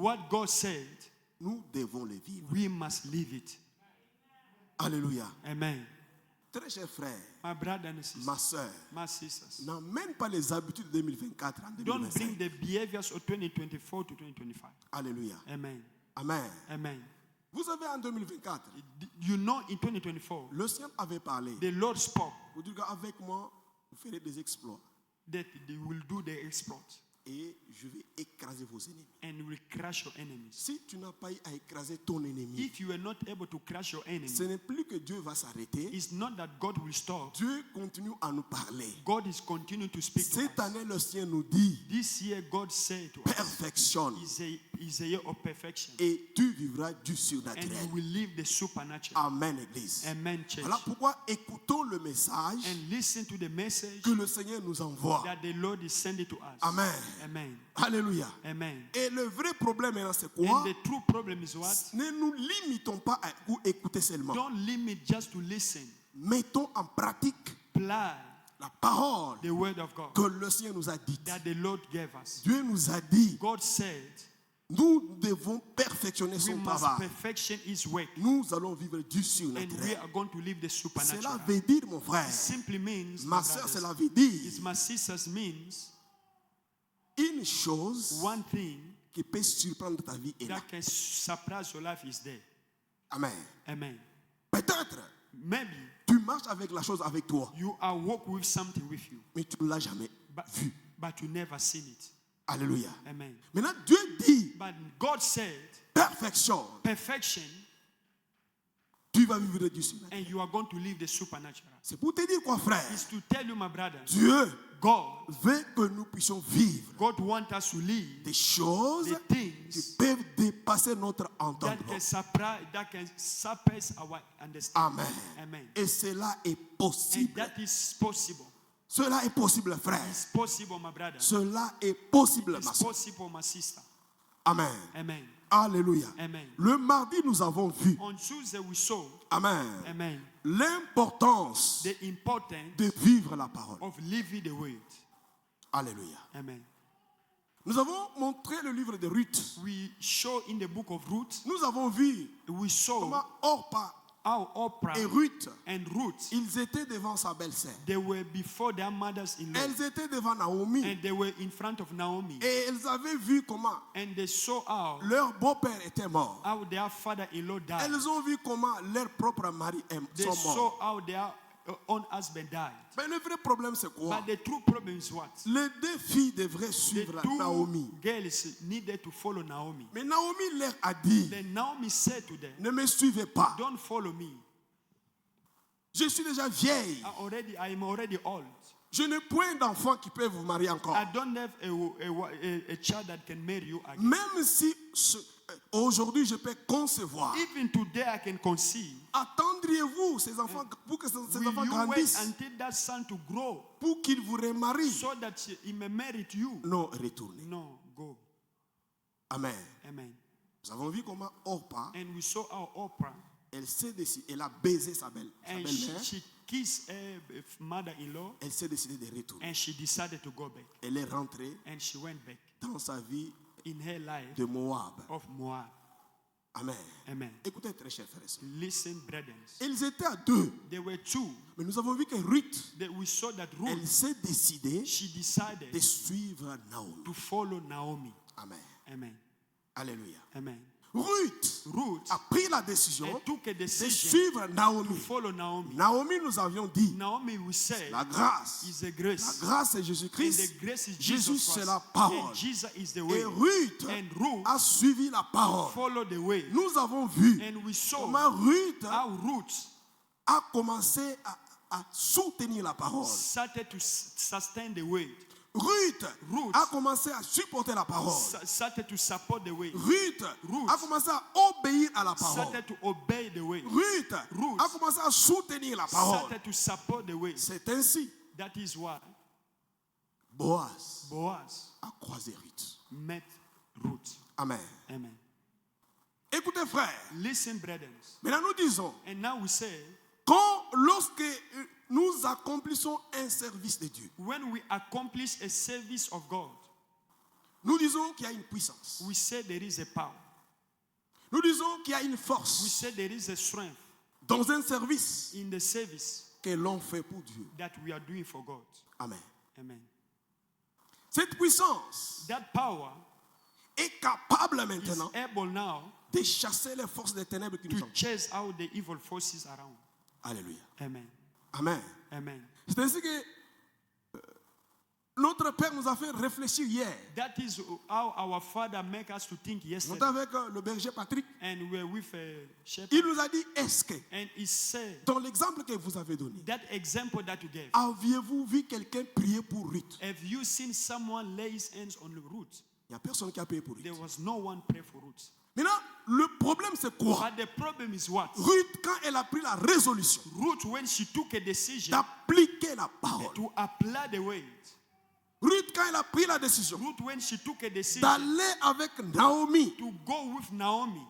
what God said, nous devons le vivre. we must live it. Alléluia. Amen. Très cher frère, My brother and sister, ma soeur, my sisters, n'emmène pas les habitudes de 2024 en don't bring 2025. the behaviors of 2024 to 2025. Alléluia. Amen. Amen. Amen. Vous savez, en 2024, You know, in 2024, le Seigneur avait parlé. the Lord spoke Vous dites qu'avec moi, vous ferez des exploits. that they will do the exploit Et je vais écraser vos ennemis. and will crush your enemies. Si tu n'as pas eu à écraser ton ennemi, If you are not able to crush your enemy, ce n'est plus que Dieu va s'arrêter. it's not that God will stop. Dieu continue à nous parler. God is continuing to speak to Cette us. année, le Seigneur nous dit, This year, God said to us, perfectionne is a year of perfection, et tu vivras du and surnaturel. you will live the supernatural. Amen, Église. Amen, church. Voilà pourquoi écoutons le message And listen to the message que le Seigneur nous envoie. that the Lord is sending to us. Amen. Amen. Alléluia. Amen. Et le vrai problème maintenant, c'est quoi? And the true problem is what? Ne nous limitons pas à écouter seulement. Don't limit just to listen. Mettons en pratique Apply la parole the word of God que le Seigneur nous a dite. that the Lord gave us. Dieu nous a dit, God said, nous devons perfectionner we son must travail. perfection His work, Nous allons vivre du and we surnaturel. are going to live the Cela supernatural. veut dire, mon frère, It simply means, ma my soeur, brothers, cela veut dire it's my sisters means une chose one thing qui peut surprendre ta vie est là. that can surprise your life is there. Amen. Amen. Peut-être Maybe tu marches avec la chose avec toi, you are walk with something with you, mais tu ne l'as jamais vu. but you never seen it. Alléluia. Amen. Maintenant, Dieu dit, But God said, perfection, perfection, tu vas vivre du surnaturel. and you are going to live the supernatural. C'est pour te dire quoi, frère? It's to tell you, my brother, Dieu God, veut que nous puissions vivre God wants us to live des choses the qui things peuvent dépasser notre that entendement. can surpass our understanding. Amen. Amen. Et cela est And possible. that is possible. Cela est possible, frère. It's possible, my brother. Cela est possible, ma It's soeur. possible, my sister. Amen. Amen. Alléluia. Amen. Le mardi, nous avons vu, On Tuesday we saw, Amen, amen, l'importance the importance de vivre la parole. of living the word. Alléluia. Amen. Nous avons montré le livre de Ruth. We show in the book of Ruth, Nous avons vu we saw comment Orpa how Oprah et Ruth, and Ruth, ils étaient devant sa belle-sœur. they were before their mothers-in-law, Elles étaient devant Naomi. and they were in front of Naomi, Et elles avaient vu comment and they saw leur beau-père était mort. how their father-in-law died. Elles ont vu comment leur propre mari They sont saw morts. how their own husband died. Mais le vrai problème, c'est quoi? But the true problem is what? Les deux filles devraient The suivre two Naomi. girls needed to follow Naomi. Mais Naomi leur a dit, Then Naomi said to them, ne me suivez pas. don't follow me. Je suis déjà vieille. I am already old. Je n'ai point d'enfants qui peuvent vous marier encore. I don't have a child that can marry you again. Même si aujourd'hui je peux concevoir, Even today I can conceive. attendriez-vous ces enfants pour que ces Will enfants you wait grandissent, until that son to grow pour qu'ils vous remarient? so that he may marry to you? Non, retournez. No, go. Amen. Amen. Nous avons vu comment Orpa, And we saw how Oprah, elle s'est décidée, elle a baisé sa and belle-mère. she kissed her mother-in-law, Elle s'est décidée de retourner. and she decided to go back. Elle est rentrée And she went back dans sa vie in her life de Moab. of Moab. Amen. Amen. Écoutez, très chers frères et sœurs. Listen, brethren. Ils étaient à deux, There were two. mais nous avons vu que Ruth, We saw that elle Ruth, s'est décidée she decided de suivre Naomi. to follow Naomi. Amen. Amen. Alléluia. Amen. Ruth Ruth a pris la décision took a de decision suivre to Naomi. follow Naomi. Naomi, nous avions dit, Naomi, we said, la grâce. is a La grace. grâce est And Jésus-Christ. the grace is Jésus, Jesus c'est Christ. la parole. And Jesus is the Et way. Ruth And Ruth a suivi la parole. follow the way. Nous avons vu And we saw comment Ruth how Ruth a commencé à soutenir la parole. started to sustain the way. Ruth Ruth a commencé à supporter la parole. Started to support the way. Ruth Ruth a commencé à obéir à la parole. started to obey the way. Ruth Ruth a commencé à soutenir la parole. started to support the way. C'est ainsi. That is why Boaz Boaz a croisé Ruth. met Ruth. Amen. Amen. Écoutez, frère. Listen, brethren. Maintenant, nous disons, And now we say, lorsque nous accomplissons un service de Dieu, when we accomplish a service of God, Nous disons qu'il y a une puissance. We say there is a power. Nous disons qu'il y a une We force say there is a strength dans un service in the service que l'on fait pour Dieu. that we are doing for God. Amen. Amen. Cette puissance That power est capable is maintenant able now de chasser les forces des ténèbres qui nous to entourent. chase out the evil forces around. Alléluia. Amen. Amen. Amen. C'est ainsi que notre Père nous a fait réfléchir hier. That is how our Father make us to think Nous yesterday. étions avec le berger Patrick. And we were with a shepherd. Il nous a dit, est-ce que, And he said, dans l'exemple que vous avez donné, that example that you gave, aviez-vous vu quelqu'un prier pour Ruth? have you seen someone lay his hands on the root? Il n'y a personne qui a prié pour Ruth. There was no one pray for Ruth. Maintenant, le problème c'est quoi? But the problem is what? Ruth, quand elle a pris la résolution Ruth, when she took a decision d'appliquer la parole, to apply the word, Ruth, quand elle a pris la décision Ruth, when she took a decision d'aller avec Naomi, to go with Naomi,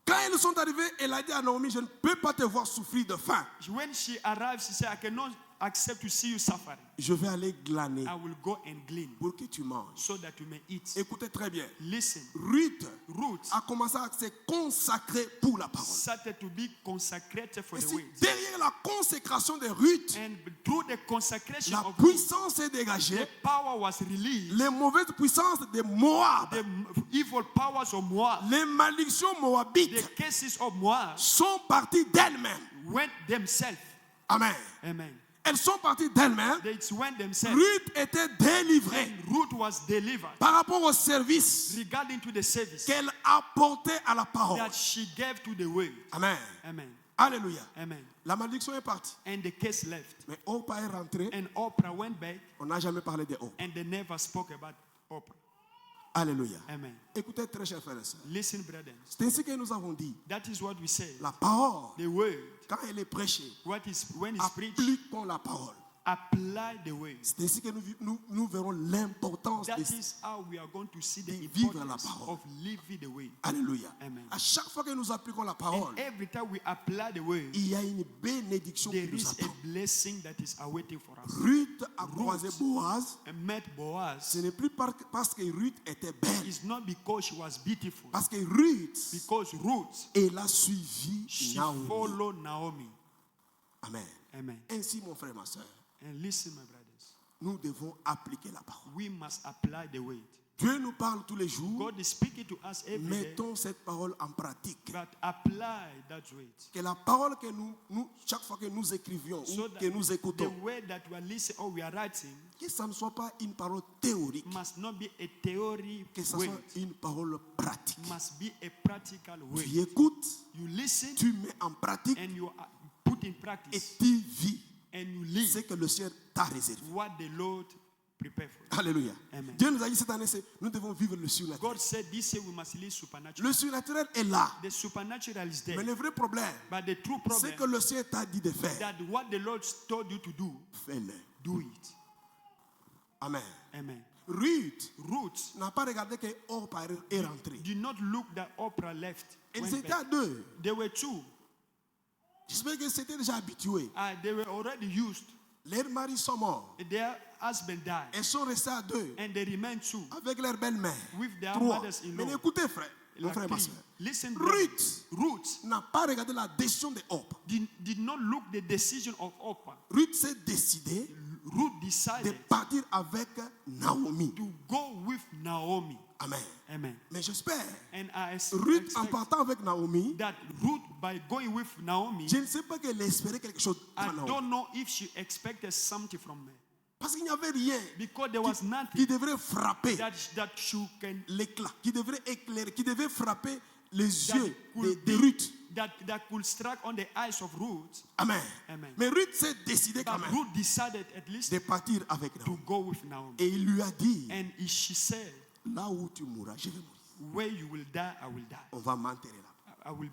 quand ils sont arrivés, elle a dit à Naomi, je ne peux pas te voir souffrir de faim. when she arrived, she said, I cannot accept to see you suffering. Je vais aller glaner I will go and glean pour que tu manges. so that you may eat. Écoutez très bien. Listen, Ruth Ruth a commencé à se consacrer pour la parole. started to be consecrated for Et the c'est word. derrière la consécration de Ruth, And through the consecration la of Ruth, puissance est dégagée. the power was released. Les mauvaises puissances de Moab, The evil powers of Moab, les malédictions the moabites cases of Moab sont parties d'elles-mêmes. went themselves. Amen. Amen. Elles sont parties d'elles-mêmes. They went themselves. Ruth était délivrée And Ruth was delivered par rapport au service regarding to the service qu'elle apportait à la parole. that she gave to the word. Amen. Amen. Alléluia. Amen. La malédiction est partie. And the case left. Mais Oprah est rentrée. And Oprah went back On n'a jamais parlé de Oprah. and they never spoke about Oprah. Alléluia. Amen. Écoutez très chers frères et sœurs. Listen, brethren. C'est ainsi que nous avons dit. That is what we say. La parole, The word, quand elle est prêchée, when it's preached, appliquons la parole. apply the word. C'est ainsi que nous verrons l'importance That de... is how we are going to see the de vivre la importance parole. of living the way. Alléluia. Amen. À chaque fois que nous appliquons la parole, And every time we apply the word, il y a une bénédiction qui there nous is attend. a blessing that is awaiting for us. Ruth a croisé Boaz. And met Boaz. Ce n'est plus parce que Ruth était belle. It's not because she was beautiful, Parce que Ruth, because Ruth, elle a suivi she Naomi. followed Naomi. Amen. Amen. Ainsi, mon frère, ma soeur, And listen, my brothers, nous devons appliquer la parole. we must apply the word. Dieu nous parle tous les jours. God is speaking to us every day, Mettons cette parole en pratique. but apply that word. Que la parole que nous chaque fois que nous écrivions So ou that que nous the écoutons, word that we are listening or we are writing que ça ne soit pas une parole théorique, must not be a theory que ça word. soit une parole pratique. Must be a practical word. Tu écoutes, You listen tu mets en pratique and you put in et practice tu vis and you live ce que le ciel t'a réservé. what the Lord prepared for you. Alléluia. Amen. Dieu nous a dit cette année, nous devons vivre le surnaturel. God said this year we must live supernatural. Le surnaturel est là. The supernatural is Mais there. le vrai problème, But the true c'est problem que le ciel t'a dit de faire. that what the Lord told you to do, Fais-le. do it. Amen. Amen. Ruth Ruth n'a pas regardé que Orpah est rentré. did not look that Oprah left. Ils Went étaient à back. deux. They were two. J'espère que c'était déjà habitué. They were already used. Leurs maris sont morts. Their husband died. Elles sont restées à deux And they remained two. avec leur belle-mère. With their Trois. mothers-in-law. Mais écoutez, frère, mon Like frère, ma three. soeur. Listen, brother. Ruth n'a pas regardé la décision de Orpah. did not look the decision of Oprah. Ruth s'est décidée Ruth de decided partir avec Naomi. to go with Naomi. Amen. Amen. Mais j'espère, And I Ruth en expect partant avec Naomi, that Ruth, by going with Naomi, je ne sais pas qu'elle espérait quelque chose de I Naomi. don't know if she expected something from me. Parce qu'il n'y avait rien Because there was qui nothing devrait frapper that she can l'éclat, qui devrait éclairer, qui devait frapper les that yeux could de be- Ruth. that could strike on the eyes of Ruth. Amen. Amen. Mais Ruth s'est décidée quand But même Ruth decided at least de partir avec to Naomi. go with Naomi. Et il lui a dit, And she said, là où tu mourras, je vais mourir. where you will die, I will die. On va m'enterrer là.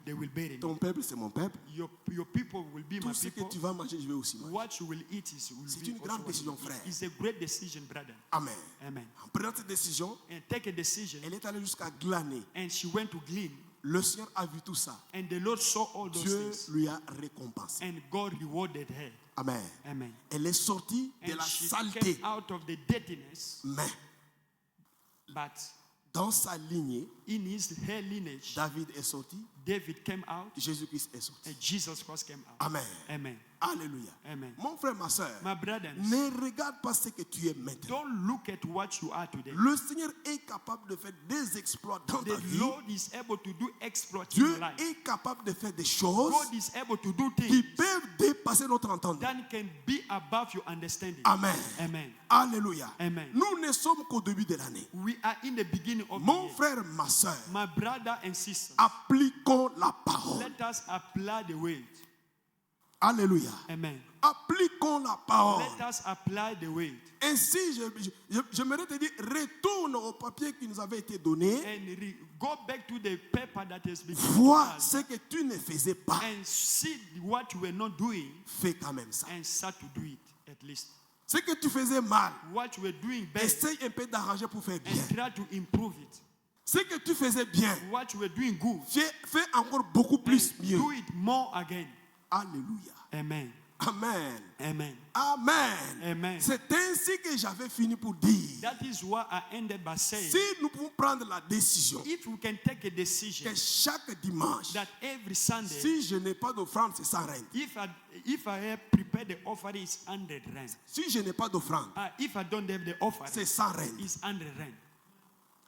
They will bury me. Ton peuple, c'est mon peuple. Your people will be my Tout ce que people. tu vas manger, je vais aussi manger. What you will eat will C'est be une also grande what décision, you will frère. eat. It's a great decision, brother. Amen. Amen. En prenant cette décision, And take a decision. elle est allée jusqu'à glaner. And she went to glean. Le Seigneur a vu tout ça. And the Lord saw all those Dieu things. lui a récompensé. And God rewarded her. Amen. Amen. Elle est sortie de And la she saleté. came out of the dirtiness, Mais but Dans sa lignée, in his hair lineage, David est sorti, David came out Jésus-Christ est sorti. and Jesus Christ came out. Amen. Amen. Alléluia. Amen. Mon frère, ma soeur, My brothers, ne regarde pas ce que tu es maintenant. don't look at what you are today. Le Seigneur est capable de faire des exploits dans ta The vie. Lord is able to do exploits in Dieu your life. est capable de faire des choses God is able to do qui things peuvent dépasser notre entendement. that can be above your understanding. Amen. Amen. Alléluia. Amen. Nous ne sommes qu'au début de l'année. We are in the beginning of the Mon year. frère, ma soeur, My brother and sister, appliquons la parole. let us apply the word. Alléluia. Amen. Appliquons la parole. Let us apply the word. Ainsi, j'aimerais te dire, retourne au papier qui nous avait été donné. And go back to the paper that has been Vois given to us ce que tu ne faisais pas. and see what you were not doing Fais quand même ça. and start to do it at least. Ce que tu faisais mal, What you were doing bad essaye un peu d'arranger pour faire bien. and try to improve it. Ce que tu faisais bien, What you were doing good, fais encore beaucoup plus and mieux. do it more again. Alléluia. Amen. Amen. Amen. Amen. Amen. C'est ainsi que j'avais fini pour dire. That is what I ended by saying. Si nous pouvons prendre la décision If we can take a decision que chaque dimanche, that every Sunday, si je n'ai pas d'offrande, c'est 100 rentes. if I have prepared the offering, it's 100 rand. Si je n'ai pas d'offrande, If I don't have the offering, c'est 100 rentes. it's 100 rand.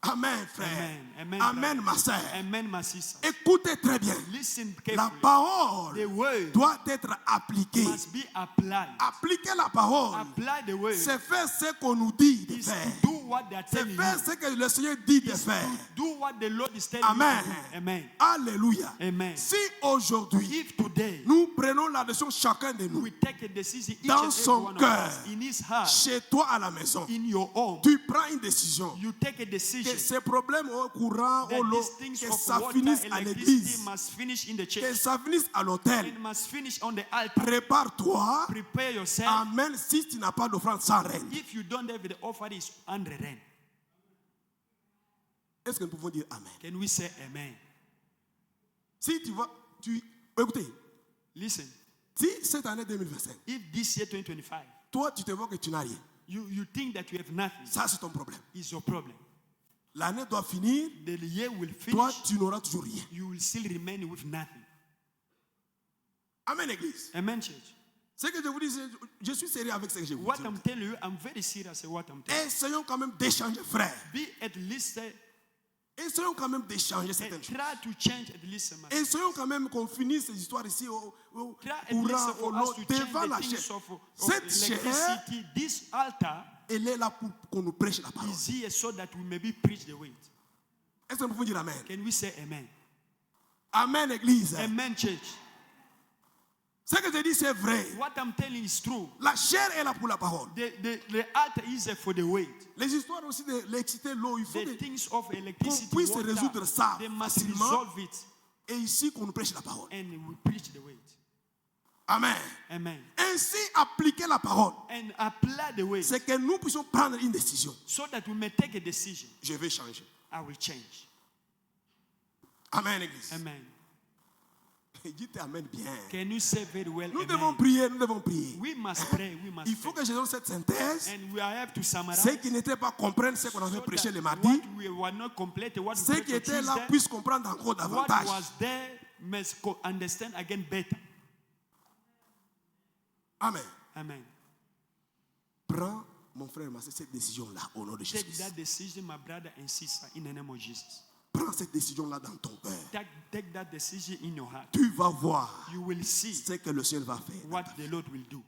Amen, frère. Amen. Amen, Amen, brother. ma soeur. Amen, my sister. Écoutez très bien. Listen La carefully. parole The word doit être appliquée. must be applied. Appliquer la parole, Apply the word c'est faire ce qu'on nous dit de is faire. to do what they are C'est telling faire you. ce que le Seigneur dit de faire. Do what the Lord is telling Amen. you to do. Amen. Alléluia. Amen. Si aujourd'hui, If today nous prenons la décision chacun de nous, we take a decision, each dans and every son one of cœur, us, in his heart, chez toi à la maison, in your home, tu prends une décision you take a que decision ces problèmes au courant, that au lot, these things que of ça water, finisse à electricity l'église, must finish in the que church. ça finisse à l'hôtel. It must finish on the altar. Prépare-toi. Prepare yourself. Amen. Si tu n'as pas d'offrande, sans règne. If you don't have the offering, it's 100 rand. Est-ce que nous pouvons dire Amen? Can we say amen? Si tu vas, écoutez, Listen, si cette année 2025, if this year 2025, toi tu te vois que tu n'as rien, you think that you have nothing, ça c'est ton problème. it's your problem. L'année doit finir, The year will toi finish, tu n'auras toujours rien. you will still remain with nothing. Amen, église. Amen, church. Ce que je vous dis, je suis sérieux avec ce que je vous What dis. I'm telling you, I'm very serious at what I'm telling you. Essayons quand même d'échanger, frère. Be at least, Essayons quand même d'échanger certaines choses. try to change at least some. Essayons quand même qu'on finisse ces histoires ici au Try at courant, least au for lot, us to change devant la the chair. things of Cette chair, electricity. This altar elle est là pour qu'on nous prêche la parole. is here so that we maybe preach the word. Est-ce que nous pouvons dire Amen? Can we say amen? Amen, église. Amen, church. Ce que je dis, c'est vrai. What I'm telling is true. La chair est là pour la parole. The altar is there for the word. Les histoires aussi de l'électricité, l'eau, il faut The que, things of electricity, puisse water, résoudre ça they must facilement. resolve it, et ici qu'on nous prêche la parole. and we preach the word. Amen. Amen. Ainsi, appliquer la parole, And apply the word c'est que nous puissions prendre une décision. so that we may take a decision. Je vais changer. I will change. Amen, église. Amen. Dites Amen bien. Can you say very well? Nous Amen? devons prier, nous devons prier. We must pray. We must Il faut pray. que je donne cette synthèse. And we have to summarize. Ceux qui n'étaient pas comprennent ce qu'on avait so prêché that le mardi. what we were not complete, what we Ceux preached qui on étaient là Tuesday, puissent comprendre encore what davantage. was there must understand again better. Amen. Amen. Prends, mon frère, ma soeur, cette décision-là au nom de Take Jésus. that decision, my brother and sister, in the name of Jesus. Prends cette décision-là dans ton cœur. Take that decision in your heart. Tu vas voir You will see ce que le ciel va faire. what the Lord will do.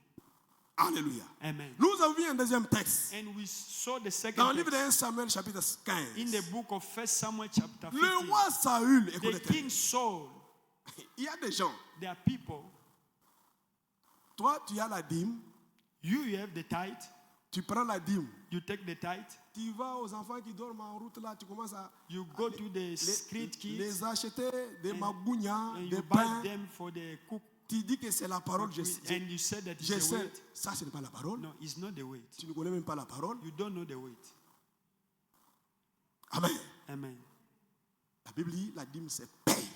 Alléluia. Amen. Nous avons vu un deuxième texte. And we saw the Dans second le livre de text 1 Samuel, chapitre in 15. the book of 1 Samuel chapter 15. Le roi Saül, The écoutez, king Saul, il y a des gens. there are people, Toi, tu as la dîme. you have the tithe, Tu prends la dîme. you take the tithe, Tu vas aux enfants qui dorment en route là. Tu commences à you go to the street kids, les acheter des magougnats, and des you pains. buy them for the cook. Tu dis que c'est la parole. And you said that Je it's the sais. word. Ça, ce n'est pas la parole. No, it's not the word. Tu ne connais même pas la parole. You don't know the word. Amen. Amen. La Bible dit la dîme, c'est paye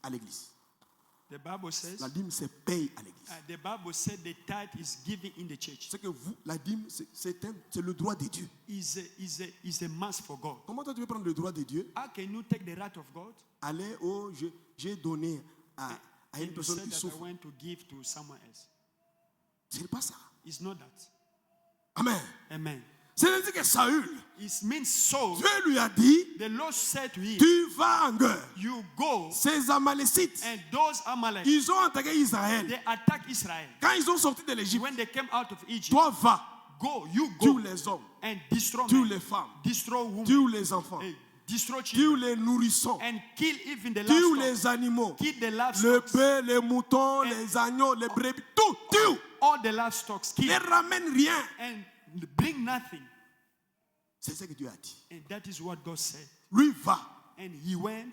à l'église. The Bible says, La dîme, c'est paye à l'église. the Bible said the tithe is given in the church. C'est que vous, la dîme, c'est le droit de Dieu. Is a must for God. Comment toi tu veux prendre le droit de Dieu? How can you take the right of God? Aller j'ai donné à une And you personne said qui that I souffre. went to give to someone else. Ce n'est pas ça. It's not that. Amen. Amen. C'est-à-dire que Saül, It means so. Dieu lui a dit, The Lord said to him, tu vas en guerre. you go, Ces Amalécites, and those Amalek, ils ont attaqué Israël. they attack Israel. Quand ils ont sorti de l'Égypte, When they came out of Egypt, toi va, go, you tue go, les hommes, and destroy tue men, les femmes, destroy women, tue les enfants, destroy tue children, les nourrissons, and kill even the tue livestock. les animaux, Kill the le livestock. bœuf, les moutons, les agneaux, les brebis, tout, tue. All the livestock, Ne kill, ramène rien. and bring nothing. C'est ce que Dieu a dit. And that is what God said. Lui va, And he went,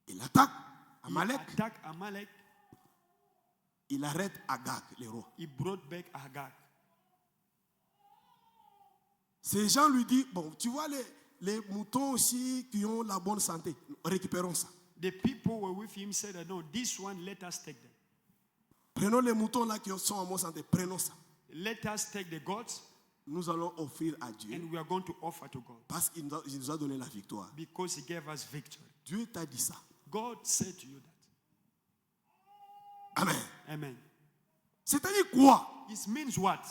il attaque he Amalek, attacked Amalek, il arrête Agag, le roi. he brought back Agag. Ces gens lui disent, bon, tu vois les moutons aussi qui ont la bonne santé, récupérons ça. The people were with him said, no, this one, let us take them. Prenons les moutons là qui sont en bonne santé, prenons ça. Let us take the goats, Nous allons offrir à Dieu and we are going to offer to God, parce qu'il nous a donné la victoire. because he gave us victory. Dieu t'a dit ça. God said to you Amen. that. Amen. C'est-à-dire quoi? It means what?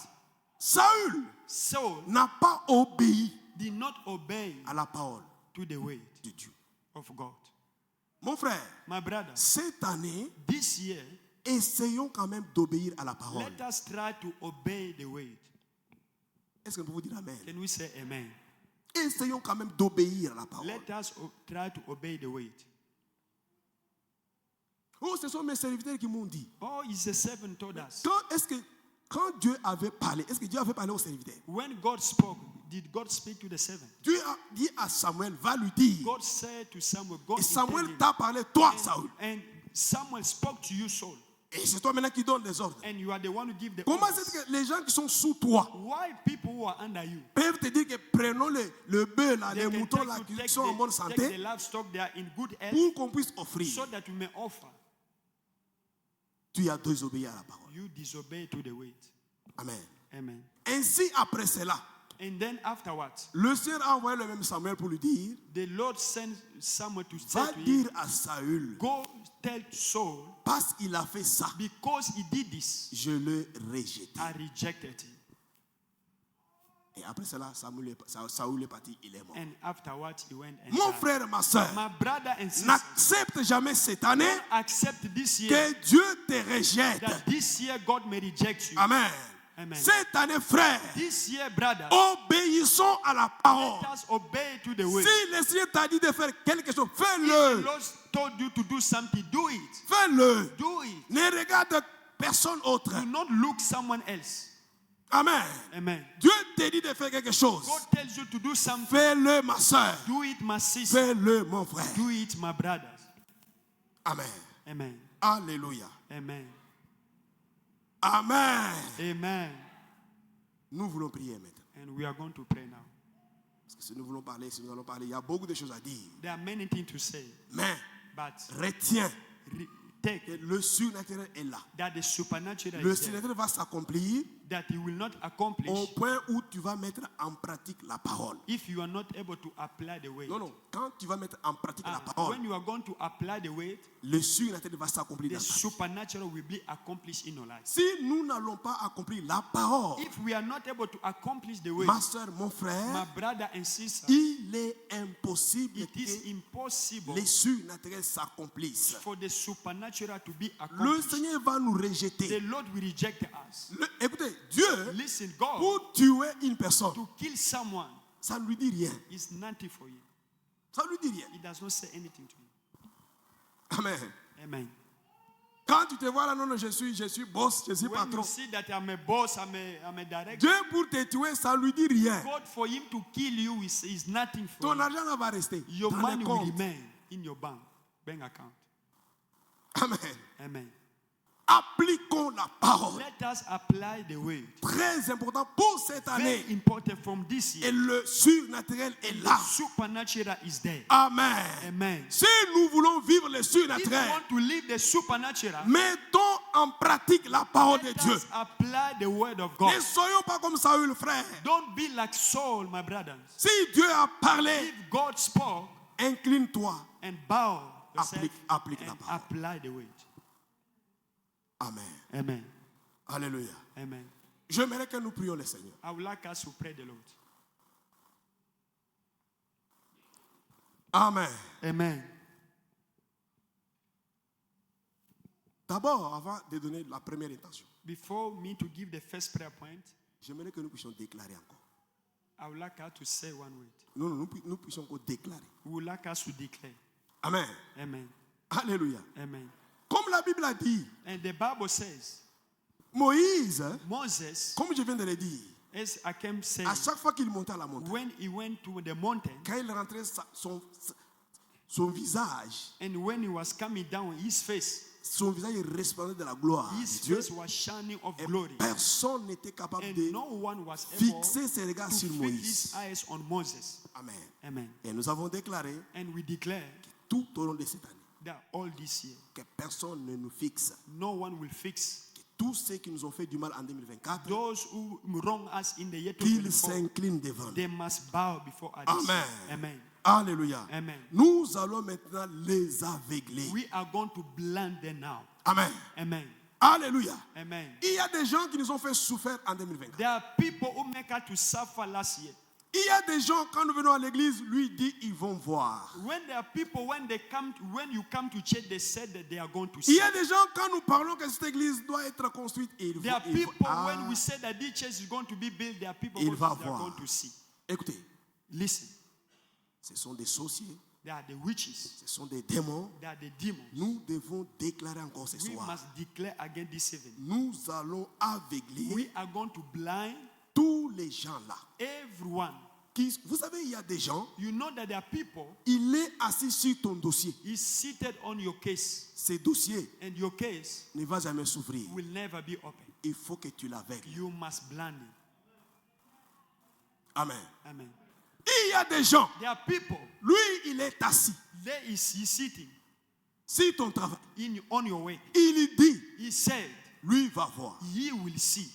Saül Saul n'a pas obéi did not obey à la parole to the word de Dieu. of God. Mon frère, My brother, cette année, this year, essayons quand même d'obéir à la parole. let us try to obey the word. Est-ce que vous pouvez dire Amen? Can we say amen? Essayons quand même d'obéir à la parole. Let us try to obey the word. Oh, ce sont mes serviteurs qui m'ont dit. Oh, his servant told us. Quand Dieu avait parlé, est-ce que Dieu avait parlé aux serviteurs? When God spoke, did God speak to the servant? Dieu a dit à Samuel, va lui dire. God said to Samuel, go Et and tell Samuel him. t'a parlé, toi, Saül. And Samuel spoke to you, Saul. Et c'est toi maintenant qui donnes les ordres. And you are the one who give the Comment orders. c'est que les gens qui sont sous toi Why people who are under you? peuvent te dire que prenons le bœuf, là, They les can moutons take là, to qui take sont en bonne the santé, livestock, they are in good health, pour qu'on puisse offrir. so that we may offer. Tu as désobéi à la parole. You disobey to the word. Amen. Amen. Ainsi, après cela, And then afterwards, le Seigneur a envoyé le même Samuel pour lui dire, the Lord sent someone to say va to him, dire à Saül, go tell Saul, parce qu'il a fait ça, because he did this, je le rejette. I rejected him. Et après cela, Saül est parti, il est mort. And afterwards, he went and Mon died. frère, ma soeur, My brother and sister, n'accepte jamais cette année don't accept this year que Dieu te rejette. that this year God may reject you. Amen. Amen. Cette année, frère, This year, brother, obéissons à la parole. let us obey to the word. Si le Seigneur t'a dit de faire quelque chose, If the fais-le. Lord told you to do something, do it. Fais-le. Do it. Ne regarde personne autre. Do not look someone else. Amen. Amen. Dieu te dit de faire quelque chose. God tells you to do something. Fais-le, ma soeur. Do it, my sister. Fais-le, mon frère. Do it, my brothers. Amen. Amen. Alléluia. Amen. Amen. Amen. Nous voulons prier maintenant. And we are going to pray now. Parce que si nous voulons parler, si nous allons parler, il y a beaucoup de choses à dire. There are many things to say, Mais but retiens take que le surnaturel est là. that the supernatural Le is there, surnaturel va s'accomplir that he will not au accomplish point où tu vas mettre en pratique la parole. if you are not able to apply the word. Non, non. Quand tu vas mettre en pratique la parole, When you are going to apply the word, le surnaturel va s'accomplir the dans ta vie. supernatural will be accomplished in your life. Si nous n'allons pas accomplir la parole, If we are not able to accomplish the word, ma soeur, mon my frère, brother and sister, il est impossible it is que impossible les surnaturels s'accomplissent. for the supernatural to be Le accomplished. Seigneur va nous The rejeter. Lord will reject us. Écoutez, Dieu, Listen, God, pour tuer une personne, to kill someone ça ne lui dit rien. is nothing for you. Ça ne lui dit rien. It does not say anything to you. Amen. Amen. Quand tu te vois là, non, non, je suis boss, je suis When patron. you see that I'm a boss, I'm a director, Dieu pour te tuer, ça ne lui dit rien. God for him to kill you is nothing for Ton you. argent là va rester Your dans money les will comptes. remain in your bank account. Amen. Amen. appliquons la parole. Let us apply the word. Très important pour cette année. Very important from this Et year. le surnaturel est là. Supernatural is there. Amen. Amen. Si nous voulons vivre le If you surnaturel, want to live the supernatural, mettons en pratique la parole de let Dieu. us apply the word of God. Ne soyons pas comme Saül, frère. Don't be like Saul, my brothers. Si Dieu a parlé, If God spoke, incline-toi. and bow yourself Applique la and parole. apply the word. Amen. Amen. Alléluia. Amen. J'aimerais que nous prions le Seigneur. I would like us to pray the Lord. Amen. Amen. D'abord, avant de donner la première intention, Before me to give the first prayer point, j'aimerais que nous puissions déclarer encore. I would like us to say one word. Nous puissions encore déclarer. We would like us to declare. Amen. Amen. Alléluia. Amen. Comme la Bible a dit, And the Bible says, Moïse, Moses, comme je viens de le dire, as I can say, à chaque fois qu'il montait à la montagne, when he went to the mountain, quand il rentrait son visage, and when he was coming down, his resplendait de la gloire de Dieu. face was shining of Et glory. personne n'était capable And de no one was able fixer ses regards to sur fix Moïse. his eyes on Moses. Amen. Amen. Et nous avons déclaré And we declare tout au long de cette année that all this year, que personne ne nous fixe. no one will fix Que tous ceux qui nous ont fait du mal en 2024, those who wrong us in the year qu'ils 2024. s'inclinent devant nous. They must bow before us. Amen. Amen. Alléluia. Amen. Nous allons maintenant les aveugler. We are going to blind them now. Amen. Amen. Alléluia. Amen. Il y a des gens qui nous ont fait souffrir en 2024. There are people who make us to suffer last year. Il y a des gens, quand nous venons à l'église, lui dit, ils vont voir. When there are people, when you come to church, they said that they are going to Il see. y a des gens, quand nous parlons que cette église doit être construite, ils There are vont people, when we say that this church is going to be built, there are people Il who va they are voir. going to see. Écoutez, Listen, ce sont des sorciers, they are the witches, ce sont des démons. they are the demons. Nous devons déclarer encore ce We soir. must declare again this evening. Nous allons aveugler We are going to blind tous les gens là. everyone. Vous savez, il y a des gens, You know that there are people, il est assis sur ton dossier. is seated on your case, Ce dossier and your case ne va jamais s'ouvrir. will never be open. Il faut que tu l'aveugles. You must blind it. Amen. Amen. Il y a des gens, There are people, lui, il est assis there is he sitting sur ton travail. on your way. Il dit, He said, lui va voir. he will see.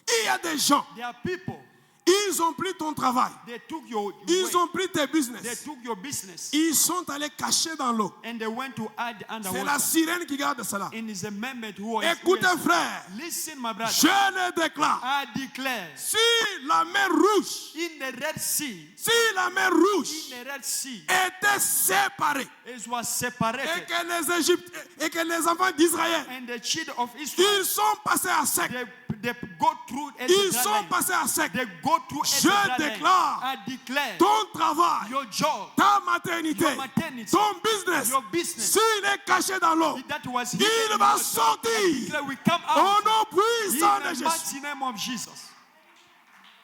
Il y a des gens, There are people, ils ont pris ton travail. they took your way, Ils ont pris tes they business. took your business, Ils sont allés cacher dans l'eau. and they went to hide C'est la underwater. sirène qui garde cela. And it's a member who is. Écoutez, frère, Listen, my brother. je le déclare. I declare, Si la mer rouge, in the Red Sea, si la mer rouge in the Red Sea, était séparée it was et separated, que les Égyptiens et que les enfants d'Israël, and the children of Israel, ils sont passés à sec. they go through as Ils a dry sont land. passés à sec. They go through as Je a dry land. déclare I declare ton travail, your job, ta maternité, your maternity, ton business, your business, s'il est caché dans l'eau, that was hidden il in va water, I sortir declare we come au out nom in puissant de the Jésus. mighty name of Jesus.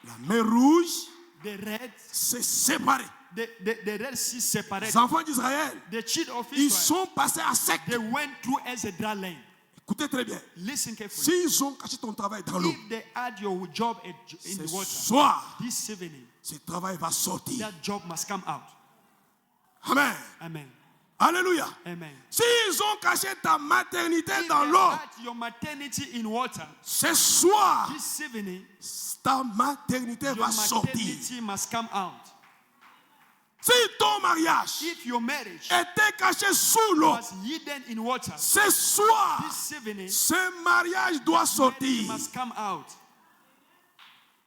La mer rouge The Red, s'est séparée. the Red Sea separated. Les enfants d'Israël, The children of ils Israel, sont passés à sec. they went through as a dry land. Écoutez très bien. Listen carefully. S'ils ont caché ton travail dans l'eau, If they add your job in ce the water, soir, this evening, ce travail va sortir. that job must come out. Amen. Amen. Alléluia. Amen. S'ils ont caché ta maternité If dans they l'eau, add your maternity in water, ce soir, this evening, ta maternité your va sortir. maternity must come out. Si ton mariage If your marriage était caché sous l'eau, was hidden in water, ce soir, this evening, ce mariage doit marriage sortir. must come out.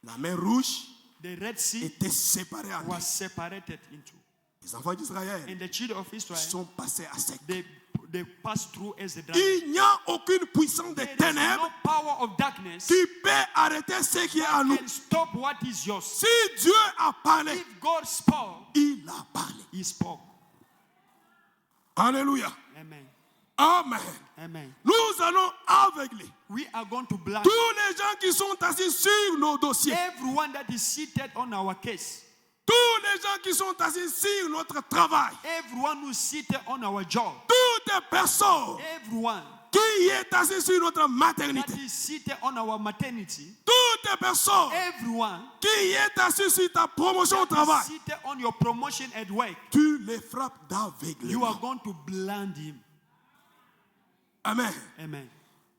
La mer rouge The Red Sea était séparée en deux. was separated into. Les enfants d'Israël And the children of Israel, sont passés à sec. they passed through as a dry land. Il n'y a aucune puissance des There is ténèbres no power of darkness qui peut arrêter ce qui est à nous. can stop what is yours. Si Dieu a parlé, If God spoke, il a parlé. He spoke. Alléluia. Amen. Amen. Amen. Nous allons aveugler We are going to blind tous les gens qui sont assis sur nos dossiers. everyone that is seated on our case. Tous les gens qui sont assis sur notre travail. Everyone who is seated on our job. Toutes Toute personne everyone qui est assise sur notre that maternité, is seated on our maternity, toute personne everyone qui est assise sur ta promotion au that travail, is seated on your promotion at work, tu les frappes you are d'aveuglement. going to blind him. Amen. Amen.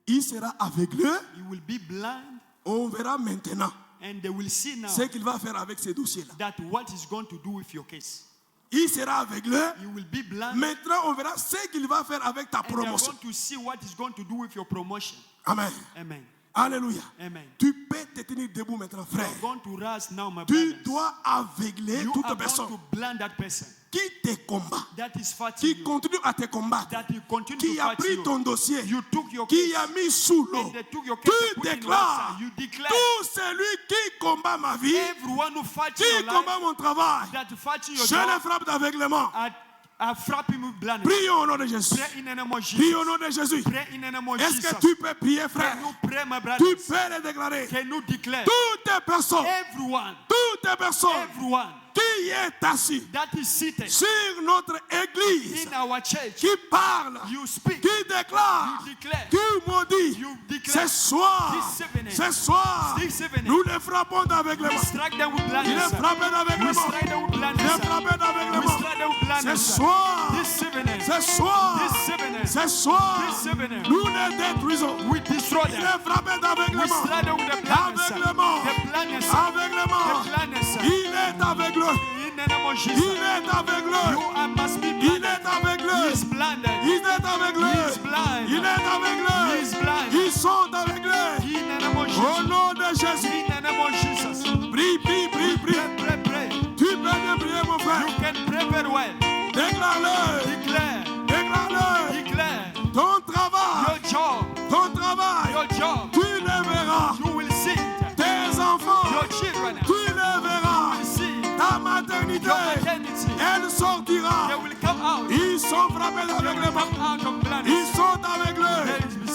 Il sera aveuglé. He will be blind, On verra maintenant and they will see now ce qu'il va faire avec ces dossiers-là. that what he's going to do with your case. Il sera aveuglé. You will be blind, Maintenant, on verra ce qu'il va faire avec ta and they are promotion. going to see what he's going to do with your promotion. Amen. Amen. Alléluia. Amen. Tu peux te tenir debout maintenant, You frère. are going to rise now, my Tu brothers. dois aveugler You toute are personne going to blind that person qui te combat, that is fighting qui you, continue à te combattre, that you continue qui to a fight pris you. ton dossier, You took your qui case, a mis sous l'eau. and they took your case and Tu put in déclares, water. You declare, tout celui qui combat ma vie, everyone who fights qui your life, combat mon travail, that fighting your je les job, frappe d'aveuglement. I frappe him with blindness. Prions au nom de Jésus. Pray in the name of Prie Jesus. au nom de Jésus. Pray in the name of Est-ce Jesus. que tu peux prier, frère? Can you pray, my Tu brothers? peux le déclarer. Can you declare, Toutes personnes, everyone, toutes personnes everyone qui est assis that is seated sur notre église, in our church, qui parle, you speak, qui déclare, you declare, qui maudit, you ce declare, soir, this evening, ce soir, this evening, nous les frappons we d'aveuglement. strike them with Il est blindness. frappé We d'aveuglement. strike them with Il est blindness. frappé We d'aveuglement. strike them with Ce blindness. soir, This evening, ce soir, this evening, ce soir, this evening, nous les détruisons. we destroy Il them. est frappé We d'aveuglement. strike them with the blindness. Aveuglement. The blindness. Aveuglement. The blindness. Il est aveuglé. In the name of Jesus. Il est aveuglé. You must be Il blinded. est He aveuglé. is blinded. Il est aveuglé. He is blind. Il est aveuglé. He is blind. Ils sont aveuglés. In the name of Au Jesus. nom de Jésus. In the name of Jesus. Prie, prie, prie, prie. Pray, pray. Tu peux bien prier, mon frère. You can pray very well. Déclare-le. Declare. Déclare-le. Declare. Ton travail. Your job. Ton travail. Your job. Tu le verras. You will see it. Tes enfants. Your children. Tu le verras. You will see it. Ta maternité. Your maternity. Elle sortira. They will come out. Ils sont frappés They will d'aveuglement. come out of blindness. Ils sont aveuglés.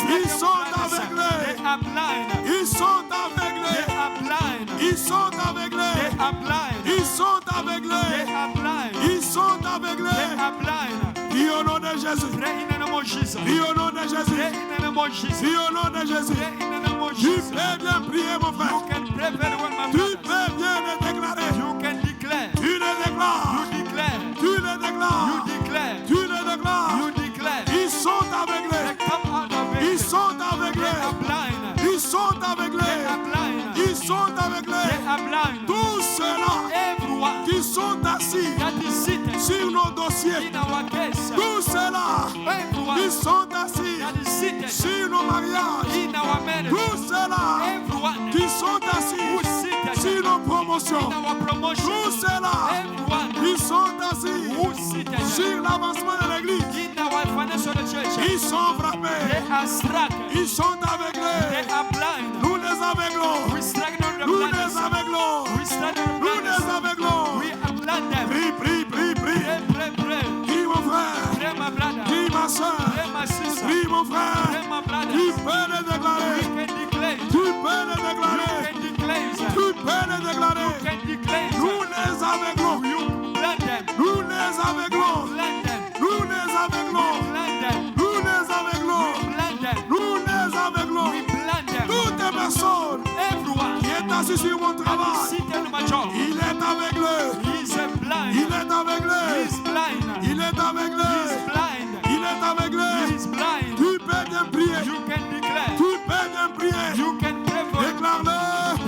Ils sont aveuglés. They are blind. Ils sont They aveuglés. are blind. Ils sont They aveuglés. are blind. Ils sont They aveuglés. are blind. Ils sont They aveuglés. are blind. Prie au nom de Jésus. Pray in the name of Jesus. Prie au nom de Pray Jésus. in the name of Jesus. Prie au nom de Jésus. Pray in the name of Tu Jesus. peux bien prier, mon frère. You can pray very well, my Tu brothers. peux bien le déclarer. You can declare. Tu le déclares. You declare. Tu le déclares. You declare. Tu le déclares. You declare. Ils sont They aveuglés. come out of Ils it. sont They are aveuglés. blind. Ils sont They are aveuglés. blind. Ils sont They aveuglés. are blind. Tous ceux-là Everyone qui sont assis that is seated sur nos dossiers, in our case. tous ceux-là Everyone qui sont assis that is seated sur nos mariages, in our marriage. tous ceux-là Everyone qui sont who assis is seated sur nos promotions, in our promotion. tous ceux-là Everyone qui sont assis who is seated sur l'avancement de l'église, in our financial church. ils sont They frappés, are struck. ils sont They aveuglés. are blind. Nous les aveuglons, We strike down the nous les blindness. aveuglons, We strike down the nous les blindness. aveuglons. We blind them. Prie, prie, prie, prie. Pray, pray, pray. Prie, mon frère. Pray, my brother. Prie, ma soeur. Pray, my sister. Prie, mon frère. Pray, my brother. Tu peux le déclarer. We can declare. Tu peux le déclarer. You can declare. Tu peux le déclarer. You can declare. Nous les aveuglons. You blind them. Nous les aveuglons. Blind them. Nous les aveuglons. Blind them. Nous les aveuglons. Blind them. Nous les aveuglons. We blind them. Toute personne Everyone qui est assise sur mon that is travail, seated in my job. il est aveuglé. He is blind. Il est aveuglé. He is blind. Il est aveuglé. He is blind. Il est He aveuglé. is blind. Tu peux bien prier. You can declare. Tu peux bien prier. You can pray for it. Déclare-le.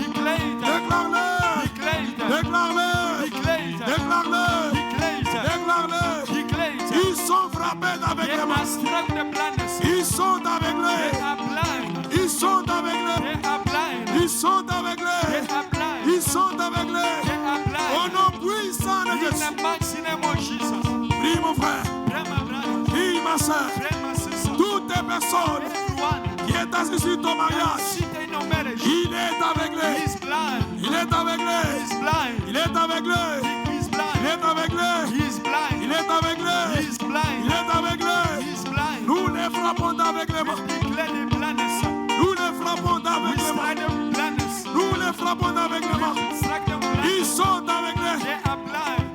Declare it. Déclare-le. Declare it. Déclare-le. Declare it. Déclare-le. Declare it. Déclare-le. Declare it. Ils sont frappés They d'aveuglement. are struck with the blindness. Ils sont They aveuglés. are blind. Ils sont aveuglés. They are blind. Ils sont They aveuglés. are blind. Ils sont aveuglés. They are Au blind. nom puissant de In Jésus. the mighty name of Jesus. Prie mon frère. Pray, my brother. Prie ma soeur. Pray, my sister. Toutes les personnes Everyone qui est assis sur ton mariage, seated in your marriage. il est He aveuglé. is blind. Il est aveuglé. He is blind. Il est aveuglé. He is Il blind. est aveuglé. He is blind. Il est aveuglé. He is blind. Il est aveuglé. He is blind. Nous les frappons d'aveuglement. Declare the blindness. Nous les frappons We d'aveuglement. strike the blindness. Nous les frappons d'aveuglement. We strike the Ils blindness. sont aveuglés. They are blind.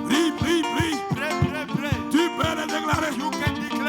Prie, prie, prie. Pray, pray, pray. Tu peux le déclarer. You can declare.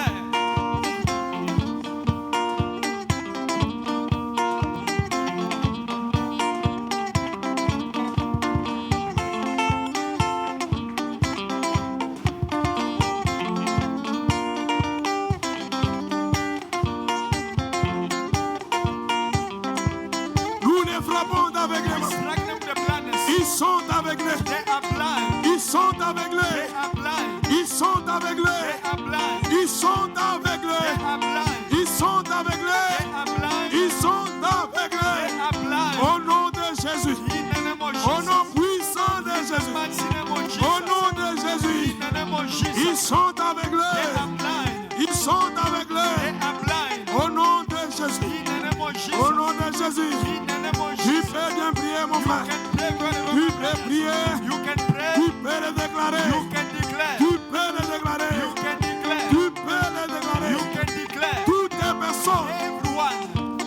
aveuglés. They are blind. Ils sont aveuglés. They are blind. Ils sont aveuglés. They are blind. Ils sont aveuglés. They are blind. Ils sont They aveuglés. are blind. Au nom de Jésus. In the name of Au nom Jesus. puissant de In the Jésus. mighty name of Jesus. Au nom de Jésus. In the name of Jesus. Ils sont They aveuglés. are blind. Ils sont They aveuglés. are blind. Au nom de Jésus. In the name of Jesus. Au nom de Jésus. In the name of Tu Jesus. peux bien prier, mon You frère. can pray very Tu well. peux prier. You can pray. Tu peux le déclarer. You can declare. Tu peux le déclarer. You can declare. Tu peux le déclarer. You can declare. Toutes les personnes,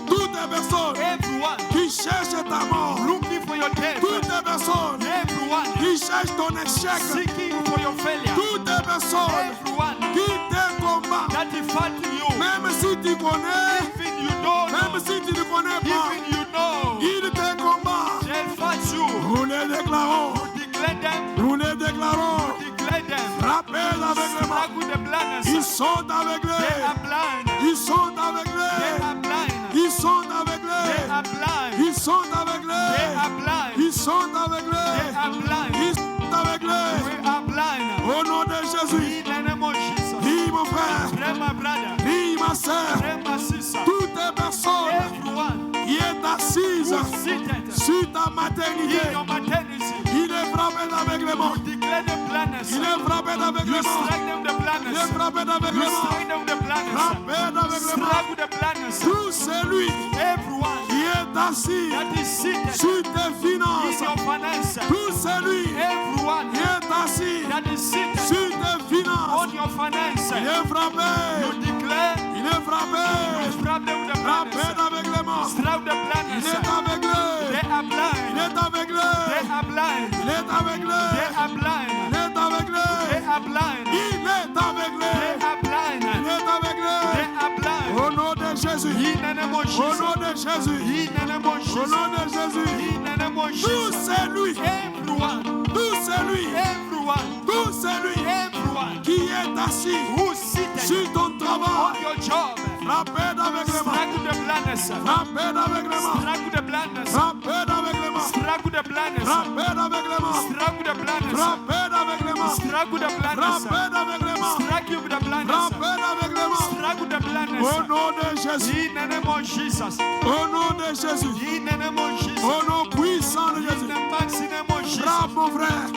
toutes les personnes Everyone qui cherchent ta mort, looking for your death. toutes les personnes Everyone qui cherchent ton échec, seeking for your failure. toutes les personnes Everyone qui te combattent, that is fighting you. même si tu connais, Even you don't même know. si tu ne connais pas, Even you know. ils te combattent. They'll fight you. Nous les déclarons, Declare them. nous les déclarons. Declare them. Rappelle avec les mains. Strike with the blindness. Ils sont They aveuglés. are blind. Ils sont They aveuglés. are blind. Ils sont They aveuglés. are blind. Ils sont They aveuglés. are blind. Ils sont They aveuglés. are blind. Ils sont aveuglés. We are blind. Au nom de Jésus. In the name of Jesus. Dis mon frère. Pray, my brother. Dis ma soeur. Pray, my sister. Toutes les personnes Everyone qui est assise who is seated sur ta maternité. in your maternity, Il est frappé d'aveuglement. you declare the blindness. Il est frappé You d'aveuglement. strike them with the Il est blindness. frappé You d'aveuglement. strike them with the blindness. Frappé d'aveuglement. Strike with the blindness. Tout celui Everyone qui est assis that is seated sur tes in finances. your finance. Tout celui Everyone qui est assis that is seated sur tes finances. on your finance. Il est frappé. You declare, Il est frappé. you strike them with the Frappé blindness. d'aveuglement. Strike the Il blindness. est aveuglé. They are Il blind. est aveuglé. They are blind. Il est aveuglé. They are blind. Il est aveuglé. They are blind. Il est aveuglé. They are blind. Il est aveuglé. They are blind. Au nom de Jésus. In the name of Au Jesus. nom de Jésus. In the name of Au Jesus. nom de Jésus. In the name of Tout Jesus. celui. Everyone. Tout celui. Everyone. Tout celui Everyone qui est assis who's seated sur ton on travail. your job. Frappé d'aveuglement. Strike with the blindness. Frappé d'aveuglement. Strike with the blindness. Frappé d'aveuglement. Strike with the blindness. Frappé d'aveuglement. Strike with the blindness. Frappé d'aveuglement. Strike with the blindness. Frappé d'aveuglement. Strike you with the blindness. Frappé d'aveuglement. Strike with the blindness. Au nom de Jésus. In the name of Jesus. Au nom de Jésus. In the name of Jesus. Au nom puissant de In Jésus. the mighty name of Jesus. Frappe mon frère.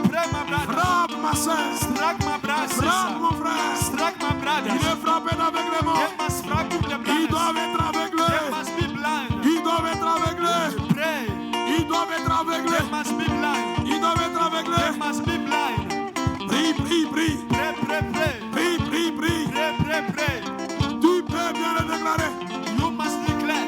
Pray, my brother. Frappe ma soeur. Strike my brother. Frappe Sister. mon frère. Strike my brother. Il est frappé d'aveuglement. They must strike with the Ils blindness. doivent être They aveuglés. must be blind. Ils doivent être aveuglés. Pray. Ils doivent être They aveuglés. must be blind. Ils doivent être They aveuglés. must be blind. Prie, prie, prie. Pray, pray, pray. Prie, prie, prie. Pray, pray, pray. Tu peux bien le déclarer. You must declare.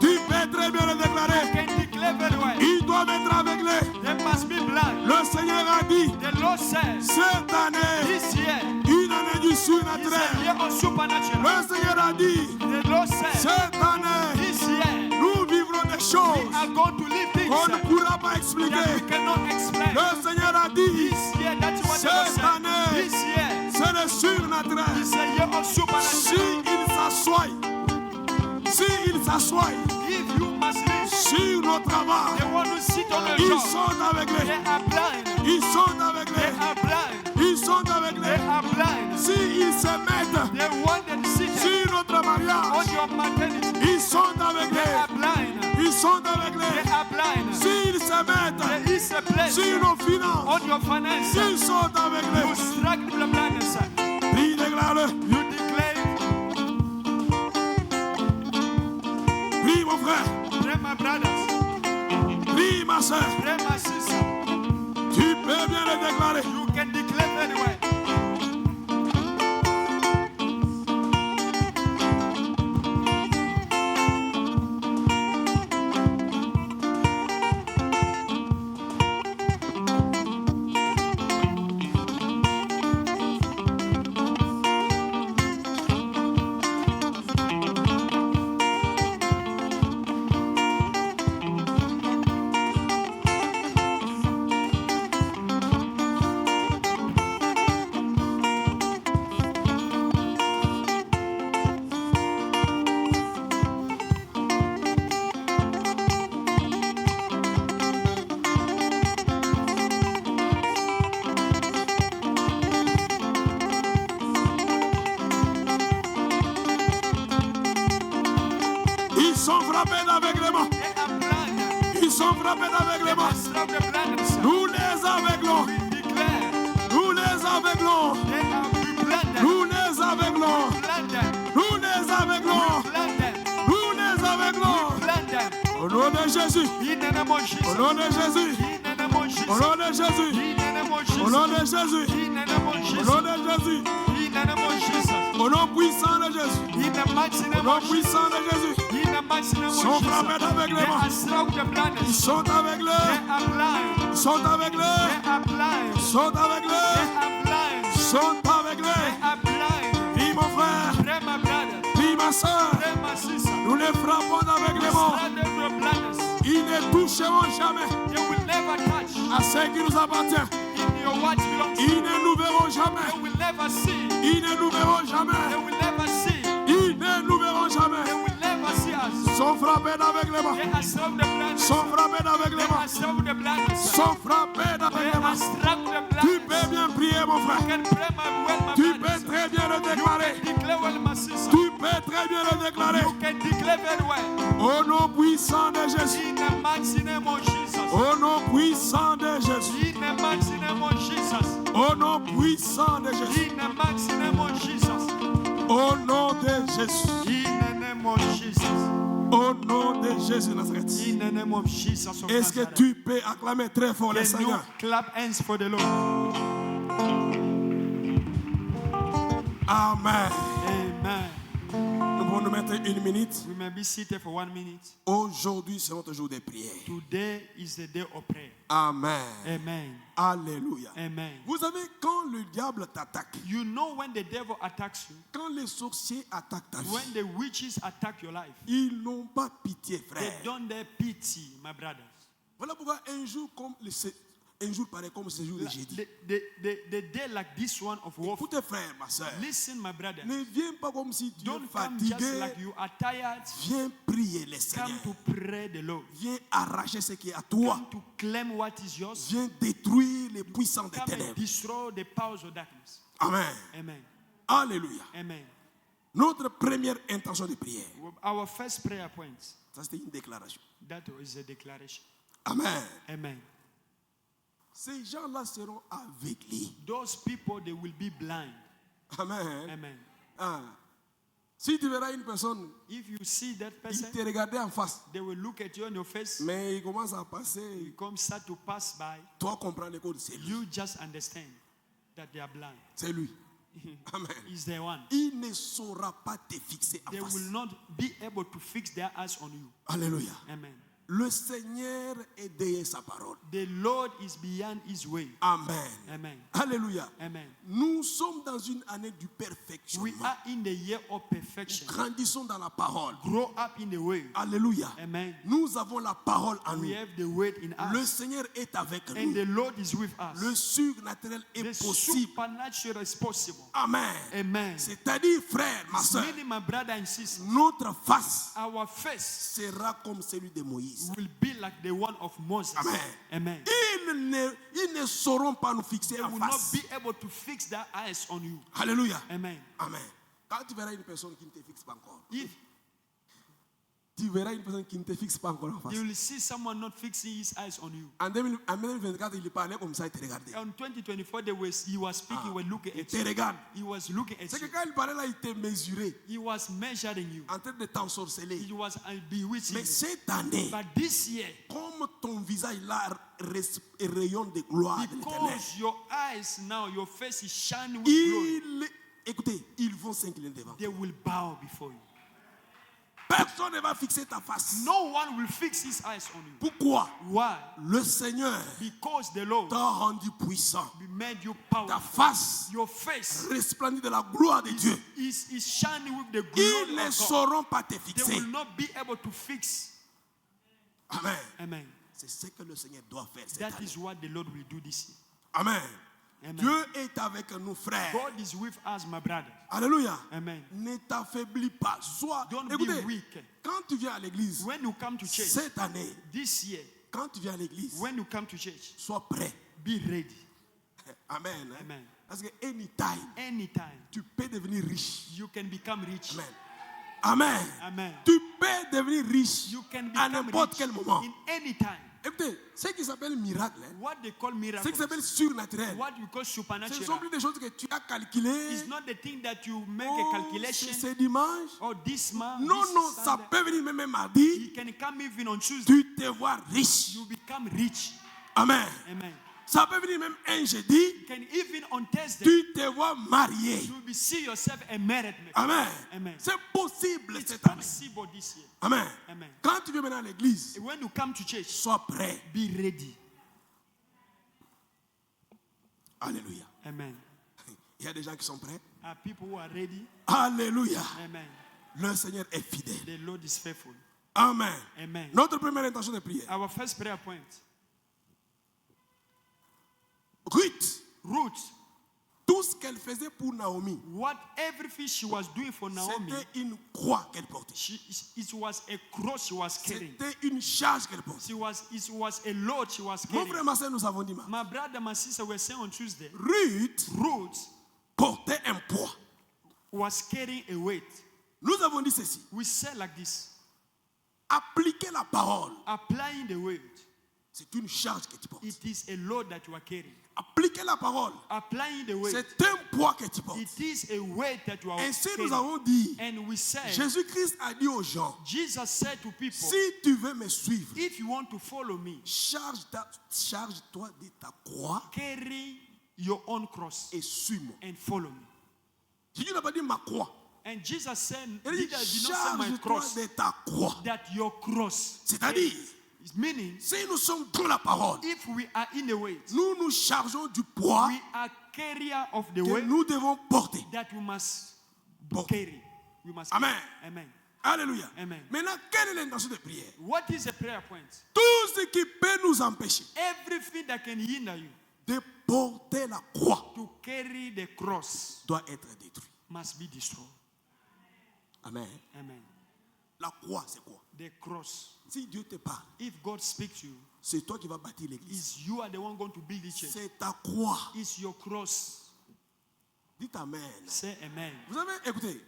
Tu peux très bien le déclarer. You can declare very well. Ils doivent être aveuglés. They must be blind. Le Seigneur a dit, The Lord says cette année, this year une année du is a surnaturel. year of supernatural. Le Seigneur a dit, The Lord says cette année, this year nous vivrons des we choses are going to live things qu'on ne that pourra pas we expliquer. cannot explain. Le Seigneur a dit, This year, that's what the Lord cette said. année, This year c'est le surnaturel. is a year of supernatural. S'il s'assoit If you must live, sur nos travail, they want to sit on the ils job. sont aveuglés. They are blind. Ils sont They aveuglés. are blind. Ils sont They aveuglés. are blind. S'ils se mettent They want them seated sur notre on mariage, your maternity. ils sont They aveuglés. are blind. Ils sont They aveuglés. are blind. S'ils se mettent There is a place sur nos finances, on your finance. ils sont You aveuglés. strike the blindness. Prie, déclare-le. You declare, Prie, mon frère. pray my brothers, Prie, ma soeur. pray my sister. Tu peux bien le déclarer. You can declare very well. frappés d'aveuglement. They are blind. Ils sont frappés They d'aveuglement. are struck with blindness. Nous les aveuglons. We declare Nous les aveuglons. they are blinded. Nous les aveuglons. Blinded. Nous les aveuglons. Blinded. Nous les aveuglons. Blinded. Au nom de Jésus. In the name of Au Jesus. nom de Jésus. In the name of Jesus. Au nom de Jésus. In the name of Au nom Jesus. de Jésus. In the name of Au Jesus. nom de Jésus. In the name of Jesus. Au nom puissant de Jésus. In the mighty Au name nom of Jesus. puissant de Jésus. In the mighty name of Sont frappés Jesus. They d'aveuglement. are struck with Ils blindness. sont aveuglés. They are blind. Ils sont aveuglés. They are blind. Ils sont They aveuglés. are blind. Ils sont They aveuglés. are blind. Vie mon frère. Pray, my brother. Vie ma soeur. Pray, my sister. Nous les frappons d'aveuglement. Strike them with blindness. Ils ne toucheront jamais They will never touch. à ce qui nous appartient. In your what belongs to you. Ils ne nous verront jamais. They will never see. Ils ne nous verront They jamais. will never see. Ils ne nous verront They jamais. will never see us. Ils sont frappés d'aveuglement. They are struck with blindness. Ils sont frappés They d'aveuglement. are struck with blindness. Ils sont frappés They d'aveuglement. are struck with Tu peux blindness. bien prier, mon You frère. can pray my Tu brother. peux très bien le déclarer. Declare well, my sister. Tu peux très bien le déclarer. You can declare very well. Au nom puissant de Jésus. In the mighty name of Jesus. Au nom puissant de Jésus. In the mighty name of Jesus. Au nom puissant de Jésus. In the mighty name of Jesus. Au nom de Jésus. In the name of Jesus. Au nom de Jésus Nazareth. In the name of Jesus of Est-ce que Nazareth. tu peux acclamer très fort le Can you Seigneur? clap hands for the Lord? Amen. Amen. Nous pouvons nous mettre une minute. We may be seated for 1 minute. Aujourd'hui, c'est notre jour de prière. Today is the day of prayer. Amen. Amen. Alléluia. Amen. Vous savez, quand le diable t'attaque, You know when the devil attacks you, quand les sorciers attaquent ta when vie, the witches attack your life, ils n'ont pas pitié, they frère. don't dare pity, my brothers. Voilà pourquoi un jour pareil comme ce jour de jeudi. The day like this one of warfare. Écoutez, frère, ma soeur, Listen, my brother. ne viens pas comme si tu es Don't come just fatigué. like you are tired. Viens prier le Come Seigneur. to pray the Lord. Viens arracher ce qui est à toi. Come to claim what is yours. Viens détruire les puissants des Come and ténèbres. destroy the powers of darkness. Amen. Amen. Alléluia. Amen. Notre première intention de prière, Our first prayer point, ça c'était une déclaration. that is a declaration. Amen. Amen. Ces gens-là seront aveuglés. Those people, they will be blind. Amen. Amen. Ah. Si tu verras une personne, If you see that il person, te regardait en face, they will look at you on your face. mais il commence à passer. You come start to pass by. Toi comprends le code, c'est lui. You just understand that they are blind. C'est lui. Amen. Is the one. Il ne saura pas te fixer en They face. will not be able to fix their eyes on you. Alléluia. Amen. Le Seigneur est derrière sa parole. The Lord is beyond his way. Amen. Amen. Alléluia. Amen. Nous sommes dans une année du We perfectionnement. are in the year of perfection. Grandissons dans la parole. Grow up in the way. Alléluia. Amen. Nous avons la parole en nous. We have the word in Le us. Seigneur est avec And nous. the Lord is with us. Le surnaturel The est possible. supernatural is possible. Amen. Amen. C'est-à-dire, frère, ma soeur, Meaning, my brother and sister, notre face our face sera comme celui de Moïse. will be like the one of Moses. Amen. Amen. Ils ne sauront pas nous fixer They en will not face. be able to fix their eyes on you. Alléluia. Amen. Amen. Quand tu verras une personne qui ne te fixe pas encore, If tu verras une personne qui ne te fixe pas encore en face. you will see someone not fixing his eyes on you. En 2024, il parlait comme ça, il te regardait. On 2024, he was speaking, he was looking Il at te you. regarde. He was looking at C'est que you. quand il parlait là, il te mesurait, He was measuring you. en train de t'ensorceler. He was bewitching Mais you. cette année, But this year, comme ton visage là rayonne de gloire de l'éternel, because your eyes now, your face is shining with glory, écoutez, ils vont s'incliner devant. they will bow before you. Personne ne va fixer ta face. No one will fix his eyes on you. Pourquoi? Why? Le Seigneur Because the Lord t'a rendu puissant. made you Ta powerful. face Your face resplendit de la gloire de Dieu. is shining with the Ils glory ne of God. sauront pas te They fixer. will not be able to fix. Amen. Amen. C'est ce que le Seigneur doit faire cette That année. is what the Lord will do this year. Amen. Amen. Dieu est avec nous, frères. God is with us, my brother. Alléluia. Amen. Ne t'affaiblis pas. Sois. Don't be Écoutez, weak. quand tu viens à l'église, When you come to church cette année, this year, quand tu viens à l'église, when you come to church, sois prêt. be ready. Amen. Amen. Parce que anytime, Anytime tu peux devenir riche. you can become rich. Amen. Amen. Amen. Tu peux devenir riche You can à become n'importe rich quel moment. in any time. Écoutez, ce qui s'appelle miracle, hein, What they call ce qui miracles, s'appelle surnaturel, what we call ce ne sont supernatural, plus des choses que tu as calculées. is not the thing that you make Oh, a calculation. c'est dimanche. Or this month, Non, this non, ça Sunday. peut venir même mardi. You can come even on Tuesday. Tu te vois riche. You become rich. Amen. Amen. Ça peut venir même un jeudi. You can even on Thursday, Tu te vois marié. you will see yourself a married man. Amen. Amen. C'est possible It's cette année. possible this year. Amen. Amen. Quand tu viens maintenant à l'église, When you come to church, sois prêt. be ready. Alléluia. Amen. Il y a des gens qui sont prêts. Are people who are ready? Alléluia. Amen. Le Seigneur est fidèle. The Lord is faithful. Amen. Amen. Notre première intention de prière. Our first prayer point. Ruth, tout ce qu'elle faisait pour Naomi, what everything she was doing for Naomi, c'était une croix qu'elle portait. it was a cross she was carrying. C'était une charge qu'elle portait. It was a load she was Mon carrying. frère, ma soeur, nous avons dit, My brother, my sister were saying on Tuesday, Ruth Ruth portait un poids. was carrying a weight. Nous avons dit ceci. We said like this, Appliquer la parole, applying the weight, c'est une charge que tu portes. it is a load that you are carrying. Appliquer la parole, Applying the weight, c'est un poids que tu portes. it is a weight that you are Ainsi, nous carrying. avons dit, And we said, Jésus-Christ a dit aux gens, Jesus said to people, si tu veux me suivre, if you want to follow me, charge-toi de ta croix carry your own cross et suis-moi. and follow me. Jésus n'a pas dit ma croix. And Jesus said, Il dit, did not say my charge-toi cross, de ta croix. that your cross. C'est-à-dire, Meaning, si nous sommes dans la parole, if we are in the weight, nous nous chargeons du poids we are carrier of the que weight nous devons porter. that we must Porter. carry. We must Amen. carry. Amen. Alléluia. Amen. Maintenant, quelle est l'intention de prière? What is a prayer point? Tout ce qui peut nous empêcher Everything that can hinder you de porter la croix to carry the cross doit être détruit. must be destroyed. Amen. Amen. La croix, c'est quoi? The cross. Si Dieu te parle, If God speaks to you, c'est toi qui vas bâtir l'église. is you are the one going to build the church. C'est ta croix. It's your cross. Dites Amen. Say amen. Vous avez écouté,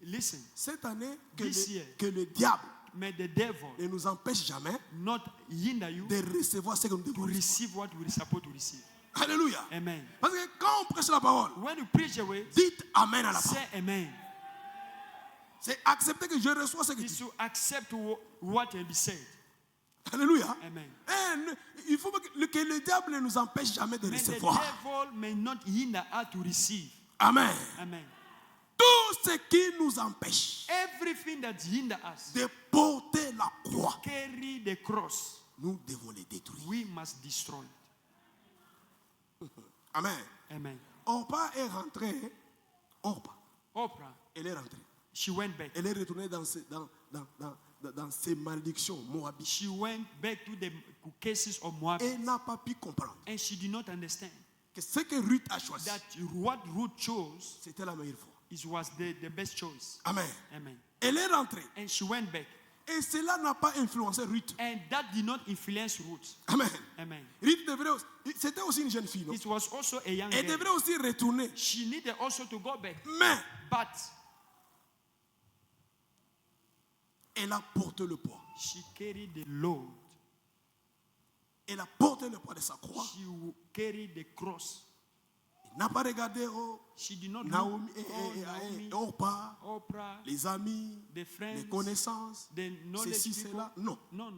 Listen, cette année, This year. que le diable may the devil ne nous empêche jamais not hinder you de recevoir ce que nous to devons recevoir. receive what we are supposed to receive. Alléluia. Amen. Parce que quand on prêche la parole, When you preach away, dites Amen à la parole. say amen. C'est accepter que je reçois ce que tu Is dis. to accept what will be said. Alléluia. Amen. Il faut que le diable ne nous empêche jamais de May the recevoir. devil may not hinder us to receive. Amen. Amen. Tout ce qui nous empêche Everything that hinder us de porter la croix, carry the cross, nous devons les détruire. we must destroy it. Amen. Amen. Orpa est rentrée. Orpa, Oprah, elle est rentrée. she went back. Elle est retournée dans ses malédictions moabites. She went back to the cases of Moab, Elle n'a pas pu comprendre and she did not understand que ce que Ruth a choisi, that what Ruth chose, c'était la meilleure fois. it was the best choice. Amen. Amen. Elle est rentrée. And she went back. Et cela n'a pas influencé Ruth. And that did not influence Ruth. Amen. Amen. Ruth devrait aussi, c'était aussi une jeune fille, non? It was also a young Elle girl. devrait aussi retourner. She needed also to go back. Mais But elle a porté le poids. she carried the load. Elle a porté le poids de sa croix. She carried the cross. Elle n'a pas regardé She did not Naomi, look. Naomi, Orpa, Oprah, les amis, the friends, les connaissances, the knowledge ceci, people. cela. Non. No.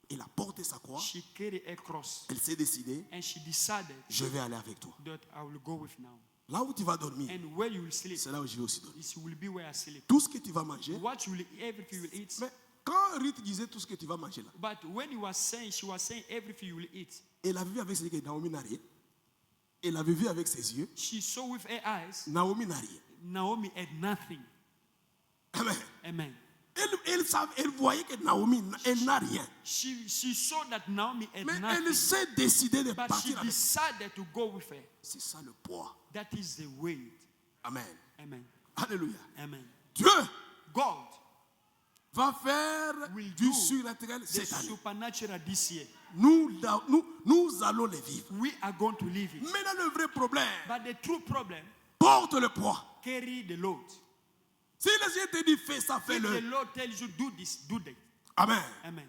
Elle a porté sa croix. She carried a cross. Elle s'est décidée, And she decided je vais aller avec toi. that I will go with now. Là où tu vas dormir, And where you will sleep, c'est là où je vais aussi dormir. it will be where I sleep. Tout ce que tu vas manger. What you will, everything you will eat. Mais quand Ruth disait tout ce que tu vas manger là, But when he was saying, she was saying everything you will eat. elle avait vu avec ses yeux que Naomi n'a rien. Elle avait vu avec ses yeux, She saw with her eyes, Naomi n'a rien. Naomi had nothing. Amen. Amen. Elle voyait que Naomi, elle n'a rien. She saw that Naomi had Mais elle nothing. s'est décidée de But she partir avec. decided to go with her. C'est ça le poids. That is the weight. Amen. Amen. Alléluia. Amen. Dieu God va faire will du do surnaturel the cette année. supernatural this year. Nous allons le vivre. We are going to live it. Maintenant, le vrai problème, But the true problem, porte le poids. carry the load. Si le Seigneur te dit fais ça, If the fais-le. Lord tells you do this, do that. Amen. Amen.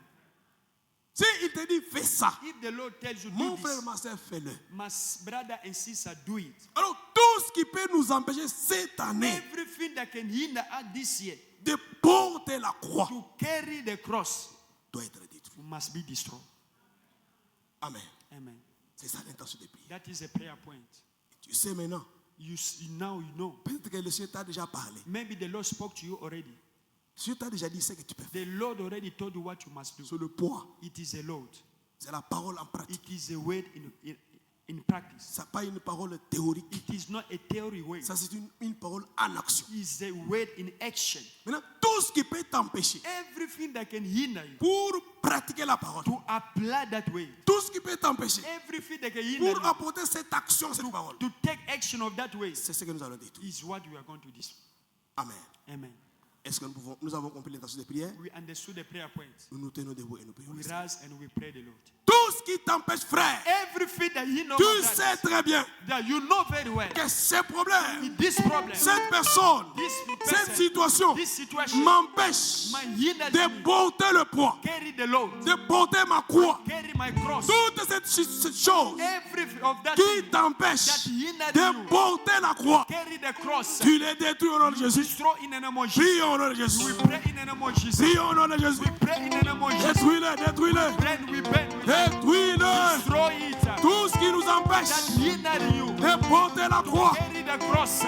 Si il te dit fais ça, If the Lord tells you mon do frère, this, ma soeur, fais-le. my brother and sister, do it. Alors tout ce qui peut nous empêcher cette année Everything that can hinder us this year de porter la croix to carry the cross doit être détruit. must be destroyed. Amen. Amen. C'est ça l'intention de prier. That is a prayer point. Tu sais maintenant, Now you know. peut-être que le Seigneur t'a déjà parlé. Maybe the Lord spoke to you already. Le Seigneur t'a déjà dit ce que tu peux faire. The Lord already told you what you must do. Sur le poids, It is a Lord. c'est la parole en pratique. It is a word in practice. Ce n'est pas une parole théorique. It is not a theory word. Ça, c'est une parole en action. It is a word in action. Maintenant, tout ce qui peut t'empêcher Everything that can hinder you pour pratiquer la parole, to apply that way. tout ce qui peut t'empêcher Everything that can hinder pour you apporter cette action, cette parole, to take action of that way c'est ce que nous allons dire. is what we are going to do. Amen. Amen. Est-ce que nous avons compris l'intention de prière? We understood the prayer point. Nous nous tenons debout et nous prions. We rise and we pray the Lord. Tout ce qui t'empêche, frère, Everything that you know tu about sais that, très bien that you know very well, que ces problèmes, this problem, cette personne, this cette person, situation this situation m'empêche might hinder de me porter le poids, carry the load, de porter ma croix. carry my cross. Toutes ces choses Every of that qui thing t'empêchent that hinder de you, porter la croix, carry the cross. tu les détruis au nom de Jésus. Destroy in the name of Jesus. Prie au nom de Jésus. We pray in the name of Jesus. Prie au nom de Jésus. We pray in the name of Jesus. Détruis-le, détruis-le, Then we bend, we bend. détruis-le. Destroy it. Tout ce qui nous That empêche hinder you, de porter la croix, carry the cross.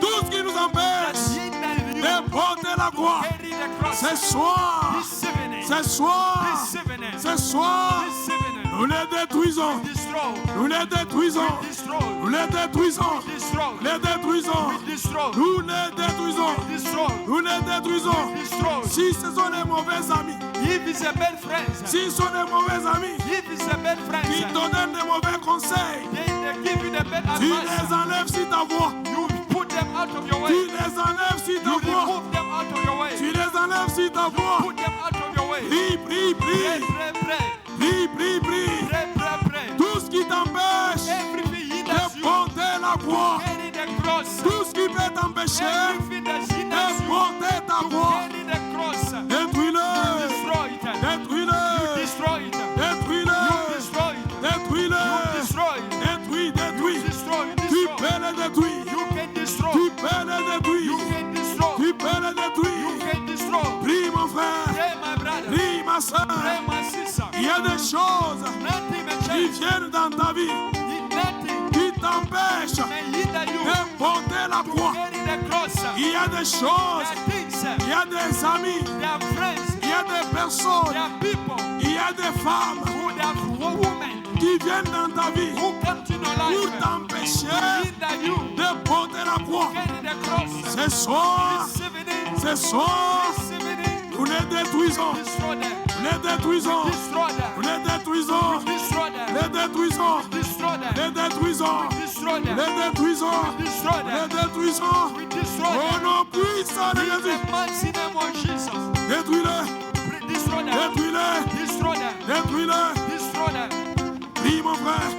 tout ce qui nous That empêche hinder you, de porter la croix, carry the cross. ce soir, This evening, ce soir, this evening, ce soir, this evening, nous les détruisons, destroy, nous les détruisons, destroy, nous les détruisons, destroy, les détruisons, destroy, nous les détruisons, destroy, nous les détruisons. destroy. Si ce sont des mauvais amis, If it's a bad friend, si ce sont des mauvais amis if it's a bad friend, qui te donnent des mauvais conseils, they give you the bad tu advice. les enlèves si ta voix, You put them out of your tu way. les enlèves si ta You voix, remove them out of your way. tu les enlèves si ta voix. Put them out of your way. Prie, prie, Pray, prie, pray, pray. prie, prie, prie. Pray, pray, pray. Tout ce qui t'empêche Everything hinders de you. porter la croix, Carry the cross. tout ce qui peut t'empêcher Everything that hinders de you. porter ta To croix, carry the cross. détruis-le, Destroy it. détruis-le, Destroy it. détruis-le, Destroy it. détruis-le, Destroy it. détruis, détruis. Destroy it. Tu Destroy. peux le détruire, You can destroy. tu peux le détruire, You can destroy. tu peux le You détruire. can destroy. Prie mon frère, Pray, my brother. prie ma soeur. Pray, my sister. Il y a des choses Nothing may qui change. viennent dans ta vie, Nothing qui t'empêchent may hinder you. de porter la croix. Carry the cross. Il y a des choses, There are things. il y a des amis, There are friends. il y a des personnes, There are people il y a des femmes who have women qui viennent dans ta vie who come to your pour life t'empêcher to hinder you. de porter la croix. Carry the cross. Ce soir, This evening. ce soir, This evening. nous les détruisons, Destroy them. nous les détruisons, Destroy nous them. les détruisons, Destroy them. les détruisons, Destroy les them. détruisons, Destroy them. les détruisons, Destroy les them. détruisons. We destroy Au them. nom puissant de In Jésus, the mighty name of Jesus. détruis-le, Destroy them. détruis-le, Destroy them. détruis-le. Destroy them. Prie mon frère,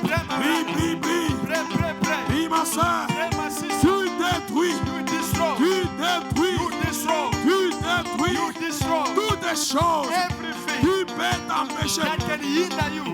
Pray, my prie, brother. prie, prie, Pray, pray, pray. prie ma soeur. Pray, my sister. Tu détruis, You destroy. tu détruis, You destroy. tu détruis You destroy. toutes les choses Everything qui peuvent t'empêcher that can hinder you.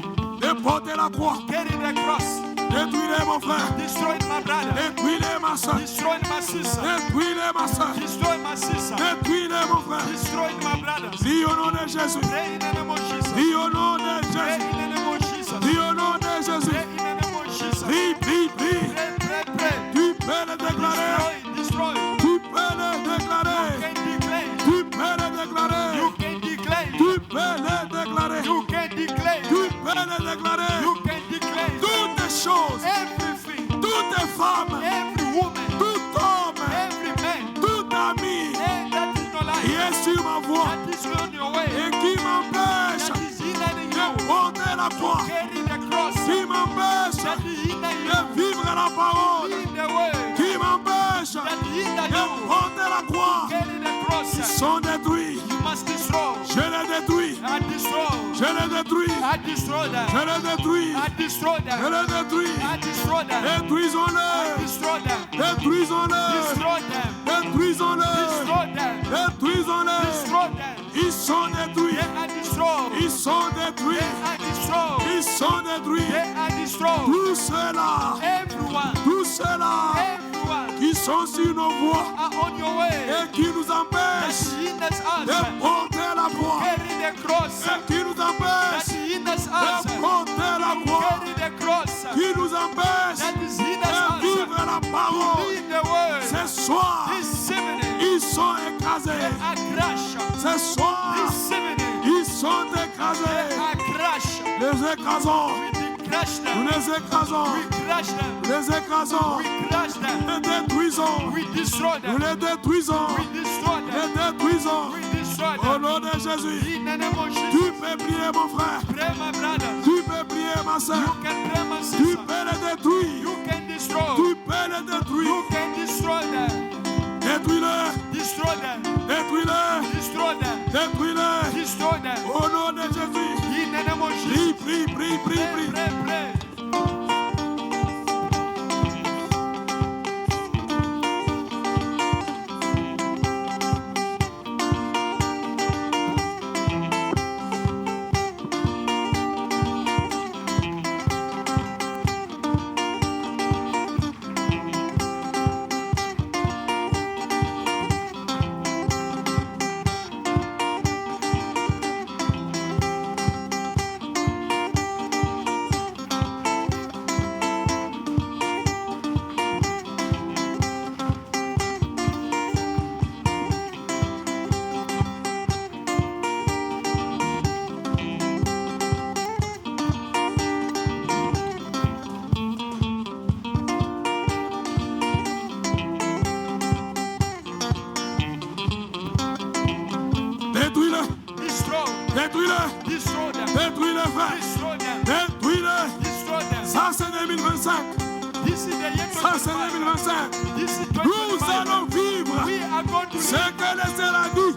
de porter la croix. Carry the cross. Détruis-les mon frère, Destroy my brother. détruis-les ma soeur, Destroy my sister. détruis-les ma soeur, Destroy my sister. détruis-les mon frère. Destroy my brothers. Dis au nom de Jésus, Pray in the name of Jesus. dis au nom de Pray Jésus, in the name of Jesus. dis au nom de Jésus. Pray in the name of Jesus. Prie, prie, prie. Pray, pray, pray. Tu peux le déclarer, Destroy. tu peux le déclarer, You can declare. tu peux le déclarer, You can declare. tu peux le déclarer, You can declare. tu peux le déclarer. You can declare. Toutes les choses, Everything. toutes les femmes, Every woman. tout homme, Every man. tout ami And that is your qui life. est sur ma voie That is on your way. et qui m'empêche That is hindering de you. porter la croix, Carry the cross. qui m'empêche That is hindering you. de vivre la parole, In the way. qui m'empêche That hinder de you. porter la croix, Carry the cross. sont détruits, You must destroy. Je les détruis. I destroy. Je les détruis. I destroy them. Je les détruis. I destroy Je them. les détruis. I destroy them. I Détruisons-les. destroy them. Détruisons-les. Destroy them. Détruisons-les. Destroy them. Détruisons-les. Destroy them. Ils sont détruits. They are destroyed. Ils sont détruits. They are destroyed. Ils sont détruits. They are destroyed. Tous ceux-là, Everyone. tous ceux-là Everyone qui sont sur nos voies are on your way. et qui nous That empêchent hinders us. de porter la croix, Carry the cross. et qui nous That empêchent hinders de us. porter la croix, Carry the cross. qui nous empêchent That is de hinders us. vivre la parole. Read the word. Ce soir, This evening. ils sont écrasés. I crash. Ce soir, This evening. ils sont écrasés. I crash. Les écrasons, We crash nous them. les écrasons, We crash them. les écrasons, We crash them. les détruisons, We destroy nous them. les détruisons, We destroy les them. détruisons. We destroy Au them. nom de Jésus, In the name of tu Jesus. peux prier mon frère, Pray, my brother. tu peux prier ma You soeur, can pray, my tu sister. peux les détruire, You can destroy. tu peux les détruire, You can destroy them. détruis-les, Destroy them. détruis-les, Destroy them. détruis-les. Destroy them. Au nom de Jésus, In the name of Jesus. prie, prie, prie, prie, Pray, prie. pray, pray. Détruis-les, Destroy. détruis-les, Destroy them. détruis-les, frère, Destroy them. détruis-les. Destroy them. Ça, c'est 2025. This is the year Ça, c'est 2025. 2025. This is Nous 2025. allons vivre We are going to ce live que le Seigneur a dit,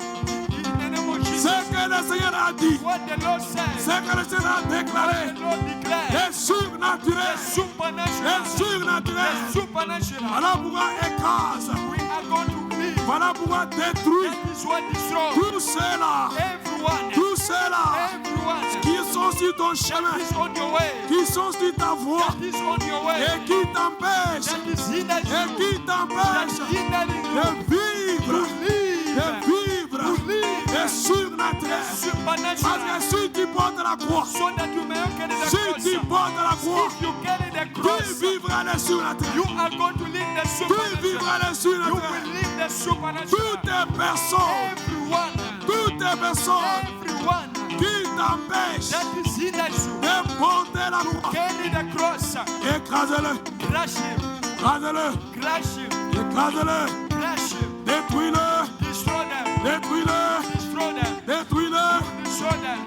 in the name of Jesus. ce que le Seigneur a dit, What the Lord says. ce que le Seigneur a déclaré. The Lord declares. Des surnaturels, Supernatural. des surnaturels. The supernatural. Voilà pourquoi écrase, We are going to live. voilà pourquoi détruit That is what destroys. tous ceux-là, Everyone. tous ceux-là Everyone. qui sont sur ton chemin, That is on your way. qui sont sur ta voie That is on your way. et qui t'empêchent, That is hindering et you. qui That t'empêchent is hindering de you. vivre, Live. de vivre des surnaturels. Parce Supernatural. que si tu portes la croix, So that you may carry the si cross. tu portes la croix, If you carry the tu cross, vivras les surnaturels. you are going to live the Tu supernatural. vivras les You surnaturels. will live the supernatural. Toutes les personnes, Everyone. toutes les personnes Everyone. qui t'empêchent That is hinders you. de porter la croix, Carry the cross. écrase-le, Crush him. écrase-le, Crush him. écrase-le, Crush him. détruis-le, Destroy them. détruis-le, Destroy them. détruis-le. Destroy them.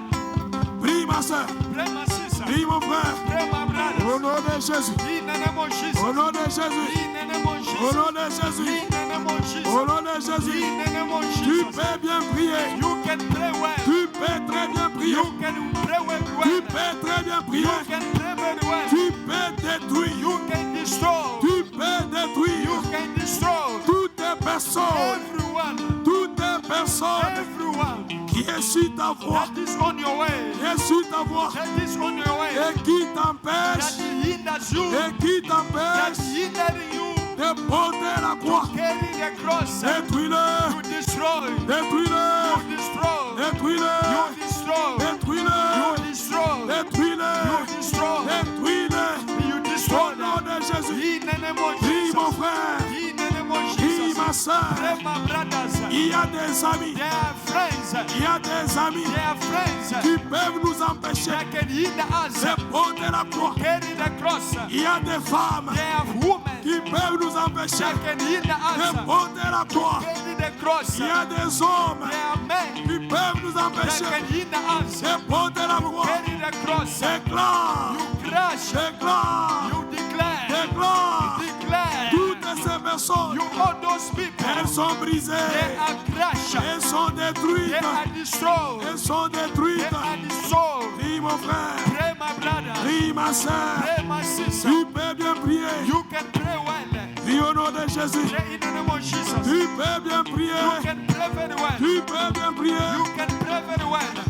Prie ma soeur, Pray, my sister. prie mon frère, Pray, my brother. au nom de Jésus, In the name of Jesus. au nom de Jésus, In the name of au Jesus. nom de Jésus, In the name of Jesus. au nom de Jésus. In the name of Tu Jesus. peux bien prier, You can pray well. tu peux très bien prier, You can pray well. tu peux très bien prier, You can pray very well. tu peux détruire, You can destroy. tu peux détruire You can destroy. toutes les personnes, Everyone. toutes les personnes Everyone. qui est sur ta voie, That is on your way. qui est sur ta voie That is on your way. et qui That t'empêche, hinders you. et qui That t'empêche hindering you. de porter la croix. Carry the cross. Détruis-le, You destroy. détruis-le, You destroy. détruis-le, You destroy. détruis-le, You destroy. détruis-le, You destroy. détruis-le. You Au destroy nom them. de Jésus, In the name of prie mon Jesus. frère, In the name of prie Jesus. ma soeur. Pray, my brothers. Il y a des amis, They are friends. il y a des amis They are friends qui peuvent nous empêcher that can hinder us. de porter la croix. Carry the cross. Il y a des femmes They are women qui peuvent nous empêcher that can hinder de us. porter la croix. Carry the cross. Il y a des hommes They are men qui peuvent nous that empêcher can hinder us. de porter la croix. Carry the cross. Déclare, You crush. déclare, You declare. déclare. Declare. Toutes ces personnes, You all those people. elles sont brisées. They are crushed. Elles sont détruites. They are destroyed. Elles sont They détruites. are destroyed. Prie mon frère. Pray, my brother. Prie ma soeur. Pray, my sister. Tu peux bien prier. You can pray well. Prie au nom de Jésus. Pray in the name of Jesus. Tu peux bien You prier. can pray very well. Tu peux bien prier. You can pray very well.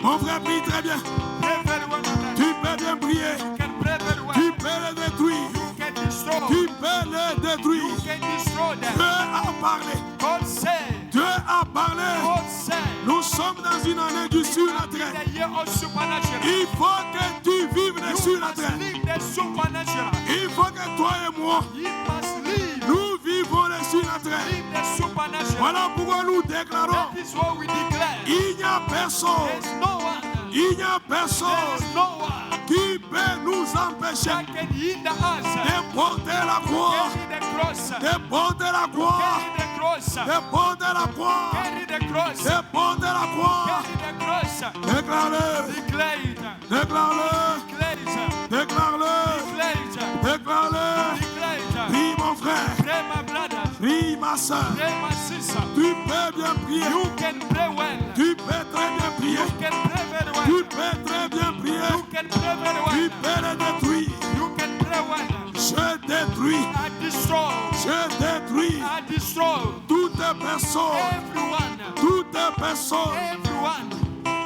Mon frère prie très bien. Pray very well. Tu peux bien prier. You can pray very well. Tu peux le détruire. You can destroy. Tu peux le détruire. You can destroy Dieu them. a parlé. God said. Dieu a parlé. God said. Nous sommes dans une année du surnaturel. The year of supernatural. Il faut que tu vives le You must surnaturel. live the supernatural. Il faut que toi et moi, You must live. nous vivons le surnaturel. Live the supernatural. Voilà pourquoi nous déclarons, That is what we declare. il n'y a personne, There's no one. il n'y a personne There's no one qui peut nous empêcher that can hinder us. de porter la croix, Carry the cross. de porter la croix, Carry the cross. de porter la croix, Carry the cross. de porter la croix. Carry the cross. Déclare-le, Declare it. déclare-le, Declare it. déclare-le, Declare it. déclare-le. Declare it. Prie mon frère, Pray, my brother. prie ma soeur. Pray, my sister. Tu peux bien prier, You can pray well. tu peux très bien prier, You can pray very tu well. peux très bien prier, You can pray very tu well. peux le détruire. You can pray well. Je détruis, I destroy. je détruis I destroy. toutes les personnes, Everyone. toutes les personnes Everyone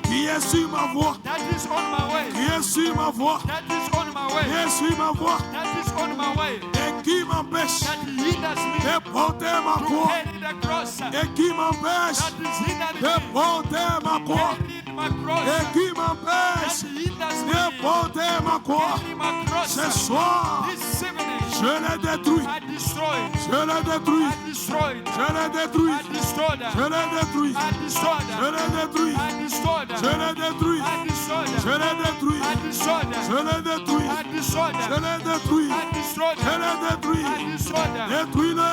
qui est sur ma voie, that is on my way. qui est sur ma voie, That is on my qui way. est sur ma voie That is on my way. et qui m'empêche That hinders me de porter ma to croix carry the cross. That et qui m'empêche is hindering de me porter ma croix carrying my cross. et qui That m'empêche hinders de me porter ma croix. carrying my cross. Ce soir, This evening, je le détruis, I destroy. je le détruis, I destroy. je le détruis, I destroy je them. le détruis, I destroy je them. le détruis, I destroy them. je le détruis, I destroy je them. le détruis, I destroy them. je le détruis, I destroy je them. le détruis, I destroy je them. le détruis, I destroy them. détruis-le,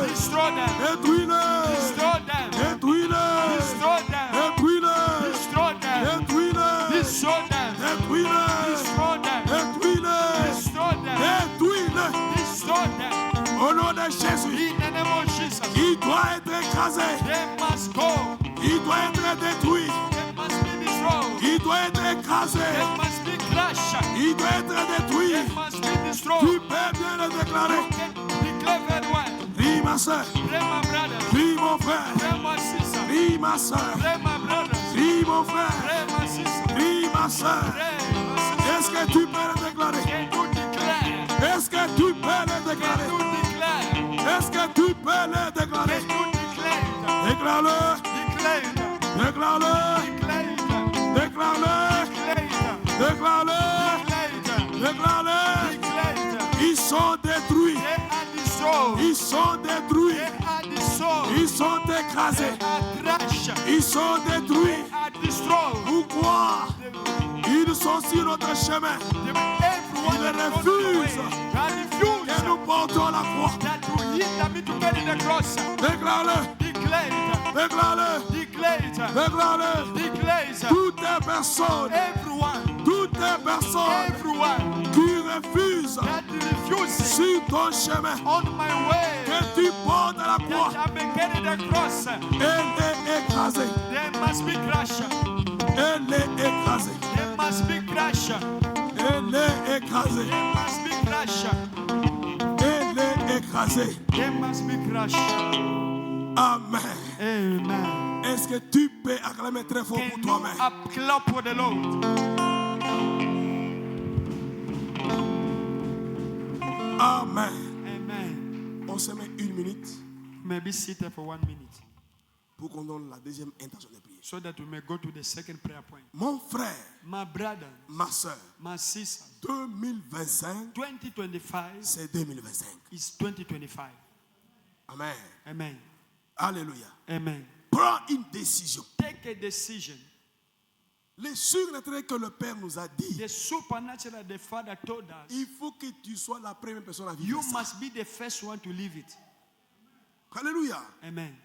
Destroy them. détruis-le, Destroy them. détruis-le, Destroy them. détruis-le, Destroy them. détruis-le, Destroy them. détruis-le, Destroy them. détruis-le, Destroy them. détruis-le. Destroy them. Au nom de Jésus, In the name of Jesus. il doit être écrasé, They must go. il doit être détruit, They must be destroyed. il doit être écrasé, They must be crushed. il doit être détruit. They must be Tu destroyed. peux bien le déclarer. Can declare very well. Prie ma soeur, Pray, my brother. prie mon frère, Pray, my sister. prie ma soeur, Pray, my brother. prie mon frère, Pray, my sister. prie ma soeur. Pray, my sister. Est-ce que tu peux le déclarer? Can you declare? Est-ce que tu peux le Can déclarer? you declare? Est-ce que tu peux le déclarer? Can you declare? Déclare-le, Declare. déclare-le, Declare. déclare-le, Declare. déclare-le, Declare. déclare-le. Declare. Ils sont détruits, They are destroyed. ils sont détruits, They are destroyed. ils sont écrasés, They are crushed. ils sont détruits. They are destroyed. Pourquoi? Ils sont sur notre chemin. Everyone Ils that is on the way, refusent they que refuse nous portons la croix. that to hinder me to carry the cross. Déclare-le, Declare it. déclare-le, Declare it. déclare-le. Declare it. Toutes les personnes, Everyone. toutes les personnes Everyone qui refusent that refuses sur ton chemin on my way que tu portes la croix, that I may carry the cross, elle est écrasée, they must be crushed. elle est écrasée, They must be crushed. elle est écrasée, They must be crushed. elle est écrasée. They must be crushed. Amen. Amen. Est-ce que tu peux acclamer très fort Can pour you toi-même? clap for the Lord? Amen. Amen. On se met une minute. may be seated for 1 minute pour qu'on donne la deuxième intention de prière. so that we may go to the second prayer point. Mon frère, My brother, ma soeur, my sister, 2025, 2025 c'est 2025. is 2025. Amen. Amen. Alléluia. Amen. Prends une décision. Take a decision. Le surnaturel que le Père nous a dit, The supernatural the Father told us, il faut que tu sois la première personne à vivre you ça. must be the first one to live it. Alléluia. Amen.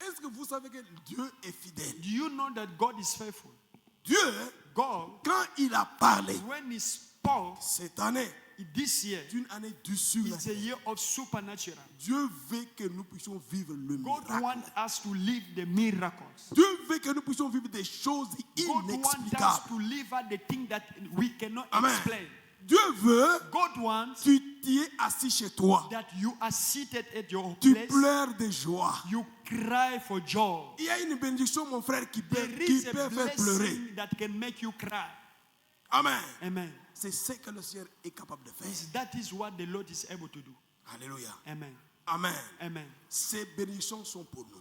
Est-ce que vous savez que Dieu est fidèle? Do you know that God is faithful? Dieu, God, quand il a parlé, when He spoke, cette année, this year c'est une année du is a surnaturel. year of supernatural. Dieu veut que nous puissions vivre le God miracle. wants us to live the miracles. Dieu veut que nous puissions vivre des choses God wants us inexplicables. to live out the thing that we cannot Amen. explain. Dieu veut God wants que tu es assis chez toi. that you are seated at your Tu place. pleures de joie. You cry for joy. Il y a une bénédiction, mon frère, qui peut There is a faire pleurer. blessing that can make you cry. Amen. Amen. C'est ce que le Seigneur est capable de faire. That is what the Lord is able to do. Alléluia. Amen. Amen. Amen. Ces bénédictions sont pour nous.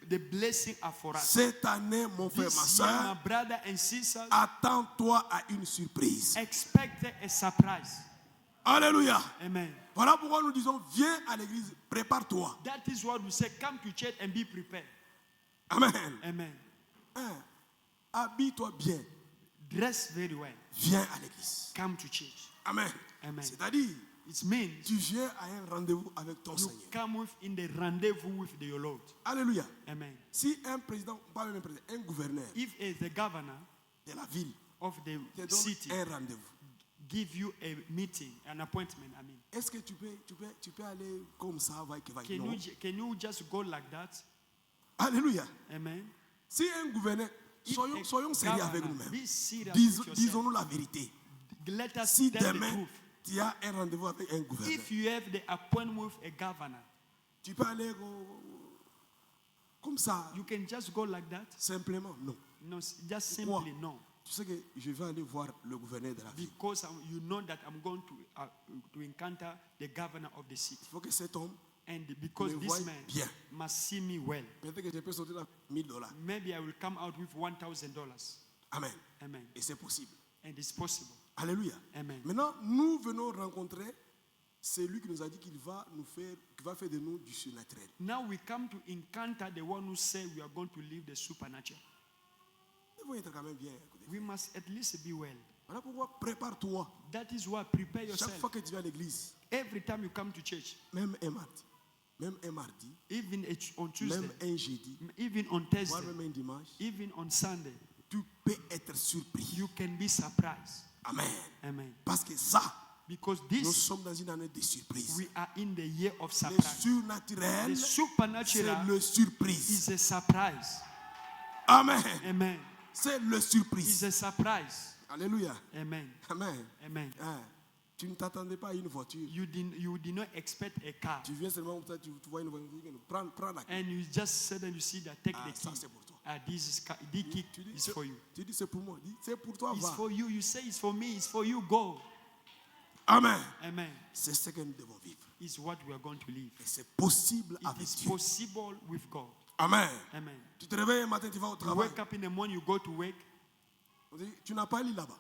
The blessing are for us. Cette année, mon frère, ma This year, my soeur, brother and sisters, attends-toi à une surprise. expect a surprise. Alléluia. Amen. Voilà pourquoi nous disons, viens à l'église, prépare-toi. That is what we say. Come to church and be prepared. Amen. Amen. Hein, habille-toi bien. Dress very well. Viens à l'église. Come to church. Amen. Amen. C'est-à-dire, It means tu viens à un rendez-vous avec ton you Seigneur. come with in the rendezvous with your Lord. Alléluia. Amen. Si un président, pas même un président, un gouverneur If the governor de la ville of the te donne city un rendez-vous, give you a meeting, an appointment, I mean, est-ce que tu peux aller comme ça, va que va? can Non. you just go like that? Alléluia. Amen. Si un gouverneur, If soyons a sérieux avec governor, nous-mêmes. be serious with yourself. Disons-nous la vérité. Let us Si tell the demain, truth. tu as un rendez-vous avec un gouverneur, If you have the appointment with a governor, tu peux aller comme ça, you can just go like that? simplement? Non. No, just Pourquoi? simply no. Tu sais que je vais aller voir le gouverneur de la ville. Because you know that I'm going to encounter the governor of the city. Il faut que cet homme, And because Me this voit man bien. must see me well, peut-être que je peux sortir là $1000. maybe I will come out with $1,000. Amen. Amen. Et c'est possible. And it's possible. Alléluia. Amen. Maintenant, nous venons rencontrer celui qui nous a dit qu'il va faire de nous du surnaturel. Now we come to encounter the one who said we are going to live the supernatural. Il faut être quand même bien. Écoutez. We must at least be well. Voilà pourquoi prépare-toi. That is why prepare Chaque yourself. fois que tu vas à l'église, Every time you come to church, même un mardi, even on Tuesday, même un jeudi, even on voire Thursday, même un dimanche, even on Sunday, tu peux être surpris. you can be surprised. Amen. Amen. Parce que ça, Because nous this, sommes dans une année de surprise. we are in the year of Le surprise. surnaturel, The c'est supernatural le surprise. is a surprise. Amen. Amen. C'est le It's surprise. a surprise. Alléluia. Amen. Amen. Amen. Hein, tu ne t'attendais pas à une voiture. You did not expect a car. Tu viens seulement comme ça, tu vois une voiture. Prends la clé. And you just suddenly see that take Ah, the ça key. c'est pour toi. The key Tu dis, is for you. Tu dis c'est pour moi. Dis, c'est pour toi, It's va. for you. You say it's for me. It's for you. Go. Amen. Amen. C'est ce que nous devons vivre. It's what we are going to live. Et c'est possible It avec is Dieu. possible with God. Amen. Amen. Tu te réveilles un matin, tu vas au You travail. wake up in the morning, you go to work. On te dit, tu n'as pas lu là-bas.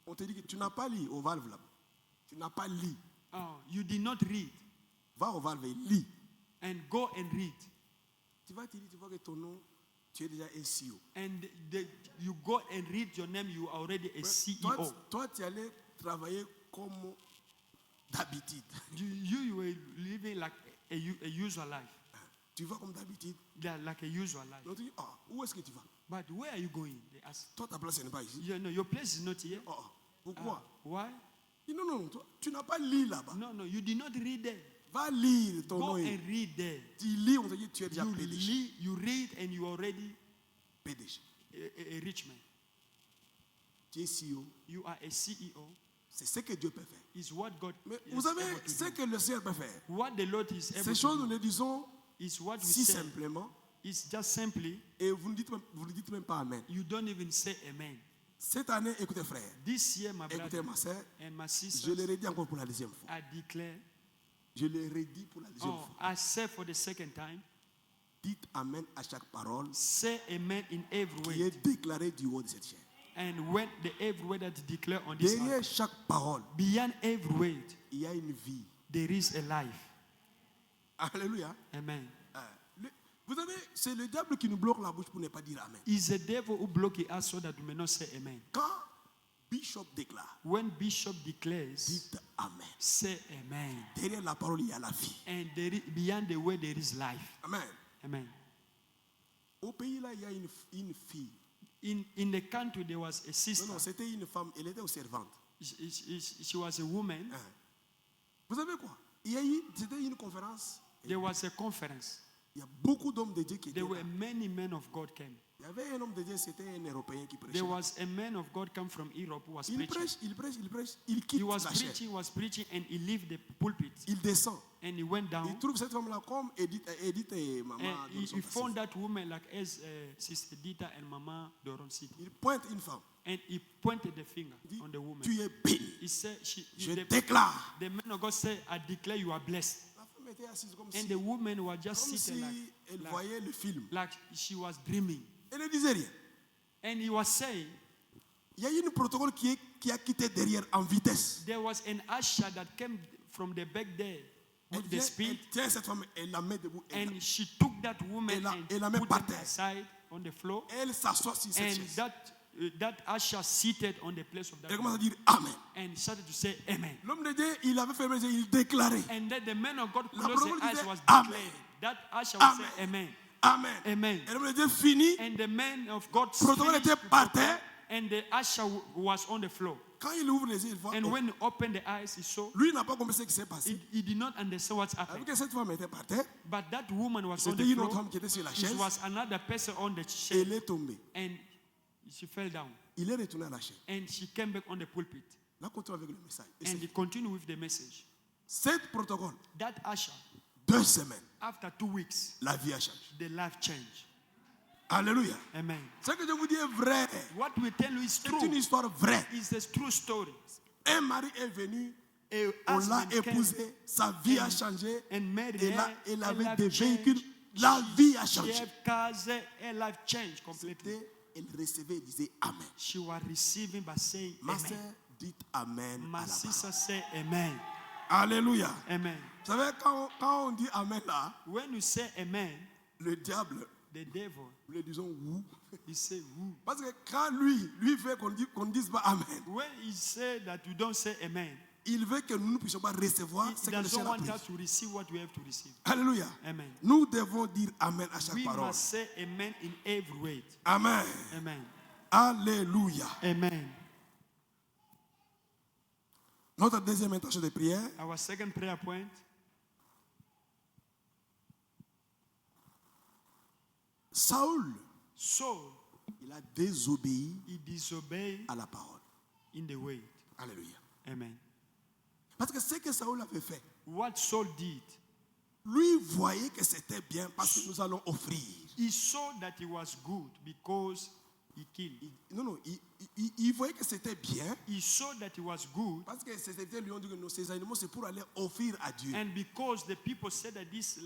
On te dit que tu n'as pas lu au valve là-bas. Tu n'as pas lu. Oh, you did not read. Va au valve et lis. And go and read. Tu vas te dire, tu vois que ton nom, tu es déjà un CEO. And you go and read your name. You are already a CEO. Toi, tu allais travailler comme d'habitude. You were living like a usual life. Tu vas comme d'habitude. Like a usual life. On te dit, où est-ce que tu vas? But where are you going? They ask. Toi, ta place n'est pas ici. No, your place is not here. Pourquoi? Why? Il dit, non, toi, tu n'as pas lu là-bas. No, you did not read there. Va lire ton Go nom. and read there. Tu lis, on te dit, tu es déjà PDG. You read and you are already PDG. a rich man. Tu es CEO. You are a CEO. C'est ce que Dieu peut faire. Is what God Mais is vous savez, able to ce do. que le Seigneur peut faire. What the Lord is able Ces to choses, nous do les disons is what we si say. simplement. It's just simply, Et vous ne dites même pas Amen. you don't even say amen. Cette année, écoutez frère, This year, my écoutez brother ma soeur, and my je sister, le redis encore pour la deuxième fois. I declare, Je le redis pour la deuxième fois. I say for the second time, Dites Amen à chaque parole say amen in every qui way. est déclarée du haut de cette chaîne. And when the every word that is declared on this Derrière earth, chaque parole, beyond every word, il y a une vie. there is a life. Alléluia. Amen. Vous savez, c'est le diable qui nous bloque la bouche pour ne pas dire Amen. It's the devil who blocked us so that we may not say amen. Quand Bishop déclare, When Bishop declares, dites Amen. say amen. Derrière la parole, il y a la vie. And beyond the word, there is life. Amen. Amen. Au pays là, il y a une fille. In the country, there was a sister. Non, c'était une femme. Elle était servante. She was a woman. Vous savez quoi? C'était une conférence. There was a conference. Il y a beaucoup d'hommes de Dieu qui étaient There là. were many men of God came. Il y avait un homme de Dieu, c'était un Européen qui prêchait. There was a man of God come from Europe who was Il preaching. prêche, il quitte He was la chaise. preaching, and he left the pulpit. Il descend. And he went Il down. trouve cette femme-là comme Edith et Maman. And dans son he passif. found that woman like as Sister Dita and Mama Doron City. Il pointe une femme. And he pointed the finger Il dit, on the woman. tu es bénie. He said, Je the déclare. man of God said, I declare you are blessed. La femme était assise comme And si, the woman was just comme sitting si elle voyait le film. like she was dreaming. Elle ne disait rien. And he was saying, Il y a eu un protocole qui a quitté derrière en vitesse. there was an usher that came from the back there Elle with the speed. tient cette femme, elle la met debout. And she took that woman elle la and met put par them terre. aside on the floor. Elle s'assoit sur cette And chaise. that usher seated on the place of that Elle woman. commence à dire Amen. And started to say amen. L'homme de Dieu, il avait fermé les yeux, il déclarait And then the man of God La closed parole the eyes disait, was Amen. declared. That usher was Amen. saying amen. Amen. Amen. Et l'homme de Dieu finit. And the man of God Le protocole finished était the par protocol, terre. and the usher was on the floor. Quand il ouvre les yeux, il voit. And oh, when he opened the eyes, he saw. lui n'a pas compris ce qui s'est passé. He did not understand what's Avec happened. que cette femme était par terre, But that woman was on c'était the une autre floor. femme qui était sur la It chaise. was another person on the Et chair, elle est tombée. and she fell down. Il est retourné à la chaise. And she came back on the pulpit. Là, continue avec le message. Et And c'est- he continued with the message. Cet protocole, That usher, 2 semaines, after 2 weeks, la vie a changé. the life changed. Alléluia. Amen. Ce que je vous dis est vrai. What we tell you is C'est true. une histoire vraie. It's a true story. Un mari est venu, A on l'a husband came épousé, sa vie a and- changé. and married Et her. là, elle Her avait life des changed. véhicules. La vie a She changé. had cars. Her life changed completely. Elle recevait et disait Amen. She was receiving by saying Ma amen. sœur, dites Amen. My à la sister said amen. parole. Alléluia. Amen. Vous savez, quand on dit Amen là, When you say amen, le diable, the devil, nous le disons oui. he say woo. Parce que quand lui fait qu'on ne dise pas Amen, When he said that you don't say amen, il veut que nous ne puissions pas recevoir he ce que le doesn't Seigneur a want pris. us to receive what we have to receive. Alléluia. Amen. Nous devons dire Amen à chaque We parole. must say amen in every way. Amen. Amen. Alléluia. Amen. Notre deuxième intention de prière, Our second prayer point, Saül, Saul, il a désobéi he disobeyed à la parole. in the way. Alléluia. Amen. Parce que ce que Saül avait fait, What Saul did, lui voyait que c'était bien parce que nous allons offrir. he saw that it was good because he killed. Il voyait que c'était bien He saw that it was good, parce que c'était lui ont dit que non, ces animaux c'est pour aller offrir à Dieu. and because the people said that this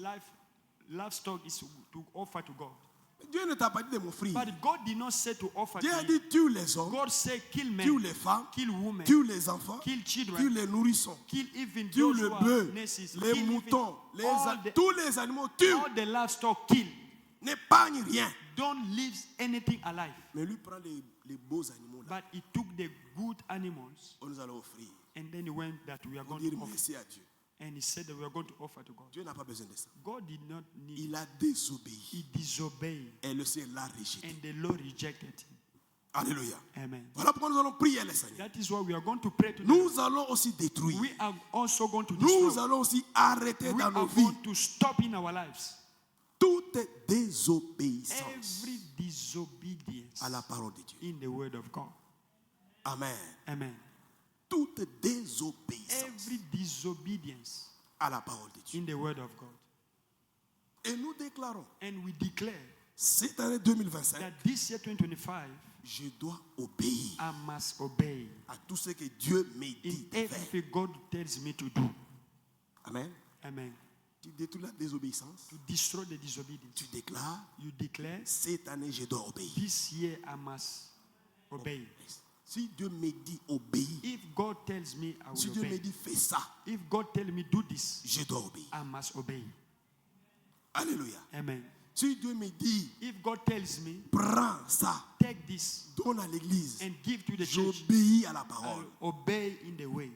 livestock is to offer to God. Dieu ne t'a pas dit de m'offrir. But God did not say to offer Dieu a to you. dit tue les hommes, God said kill men, tue les femmes, kill women, tue les enfants, kill tue children, les nourrissons, kill even tue those le who are bœuf, nurses, les kill even moutons, tous les animaux, tue. all the livestock, kill. N'épargne rien. Don't leave anything alive. Mais lui prend les beaux animaux là. But he took the good animals, On nous allons offrir. and then he went that we are Pour going dire to offer. merci à Dieu. And he said that we are going to offer to God. Dieu n'a pas besoin de ça. God did not need. Il a désobéi. He disobeyed, Et le Seigneur l'a rejeté. and the Lord rejected him. Alléluia. Amen. Voilà pourquoi nous allons prier le Seigneur. That is why we are going to pray today. Nous allons aussi détruire. We are also going to Nous destroy. allons aussi arrêter We dans are nos vies going to stop in our lives toute désobéissance every disobedience à la parole de Dieu. in the word of God. Amen. Amen. Toute désobéissance Every disobedience à la parole de Dieu. in the word of God. Et nous déclarons, And we declare cette année 2025, that this year 2025, je dois obéir I must obey à tout ce que Dieu me in dit de faire. everything God tells me to do. Amen. Amen. Tu détruis la désobéissance. To destroy the disobedience. Tu déclares, You declare, cette année, je dois obéir. this year I must obey. Si Dieu me dit obéis, If God tells me I si will Dieu me obey. dit fais ça, If God tells me do this, je dois obéir. I must obey. Alléluia. Amen. Si Dieu me dit If God tells me, prends ça, take this donne à l'église, and give to the church, j'obéis à la I parole. will obey in the way.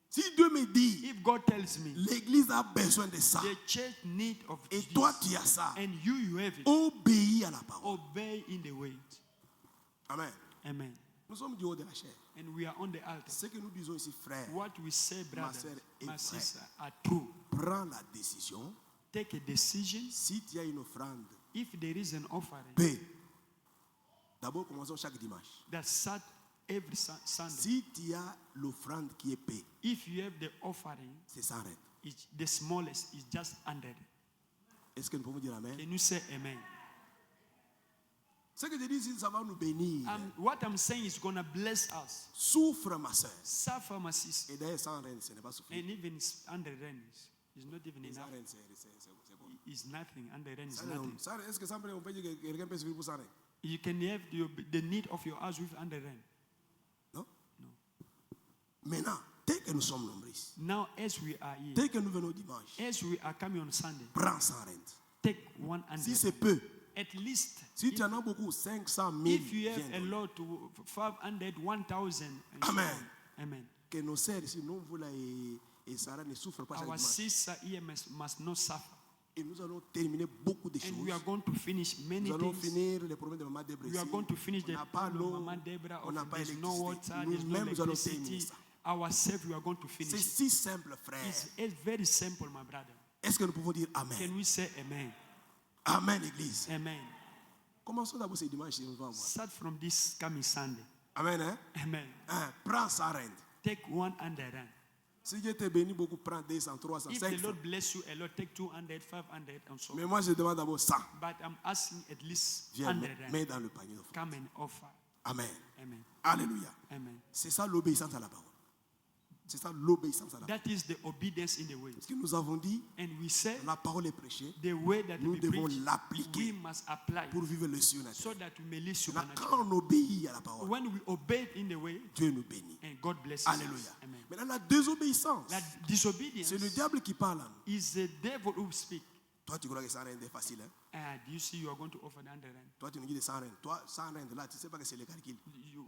Si Dieu me dit If God tells me, l'église a besoin de ça, the church need of et this, toi tu as ça, and you have it, obéis à la parole. obey in the way. Amen. Amen. Nous sommes du haut de la chair. And we are on the altar. Ce que nous disons ici, frère, What we say, brother, sœur, est my vrai. sister, are true. prends la décision. Take a decision. Si tu as une offrande, If there is an offering paie. D'abord, commençons chaque dimanche. that sat every Sunday, Si tu as l'offrande qui est payée, if you have the offering, c'est sans règle. the smallest is just 100. Est-ce que nous pouvons dire Amen? Can you say amen? Ce que je dis ici, ça va nous bénir. What I'm saying is going to bless us. Souffre, ma soeur. Suffer, my sister. Et d'ailleurs, sans règle, ce n'est pas souffrir. And even 100 rand is not even Sans enough. règle, c'est bon. It's nothing. 100 rand is Sans règle, nothing. est-ce que sans règle, on peut dire que quelqu'un peut souffrir pour sans règle? You can have the need of your house with 100 rand. Non? No. Maintenant, dès que nous sommes nombreux, Now, as we are here, dès que nous venons dimanche, as we are coming on Sunday, prends sans règle. take 100. Si c'est peu, At least, si tu en as beaucoup, 500 000, if you have viens a donner. lot, to 500, 1,000. and so Amen. on. Amen. Que nos sœurs ici, non, vous là et Sarah ne souffrent pas chaque Our dimanche. sister here must not suffer. Et nous allons terminer beaucoup de And we are choses. going to finish many Nous allons things. finir les problèmes de Maman Debra We are ici. going to finish On the n'a pas problem of l'eau, Mama Deborah. on n'a pas There's no l'électricité. water, there's no Nous-mêmes, nous allons terminer electricity. ça. Ourselves, we are going to C'est finish. si simple, frère. It's very simple, my brother. Est-ce que nous pouvons dire Amen? Can we say amen? Amen, Église. Amen. Commençons d'abord ce dimanche et on va voir. Start from this coming Sunday. Amen, hein? Amen. Hein, prends sa rente. Take 100 rand. Si Dieu te bénit beaucoup, prends 200, 300, If the 500. Lord bless you a lot, take 200, 500, and so Mais on. moi, je demande d'abord 100. But I'm asking at least Viens, 100 mets rand. dans le panier d'offrande. Come and offer. Amen. Amen. Alléluia. Amen. C'est ça l'obéissance à la parole. C'est ça l'obéissance à la parole. That is the obedience in the way. Parce que nous avons dit, And we say la parole est prêchée, the way that nous we devons preach, we l'appliquer must apply pour vivre le so surnaturel. that we may live Maintenant, supernatural. quand on obéit à la parole, When we obey in the way, Dieu nous bénit. and God blesses Alléluia. us. Amen. Maintenant, la désobéissance, That disobedience c'est le diable qui parle. Hein. is the devil who speaks. Toi, tu crois que ça rend facile. Hein? Do you see you are going to offer the 100 rand? Toi, tu nous dis de 100 rand. Toi, 100 rand, là, tu ne sais pas que c'est le calcul.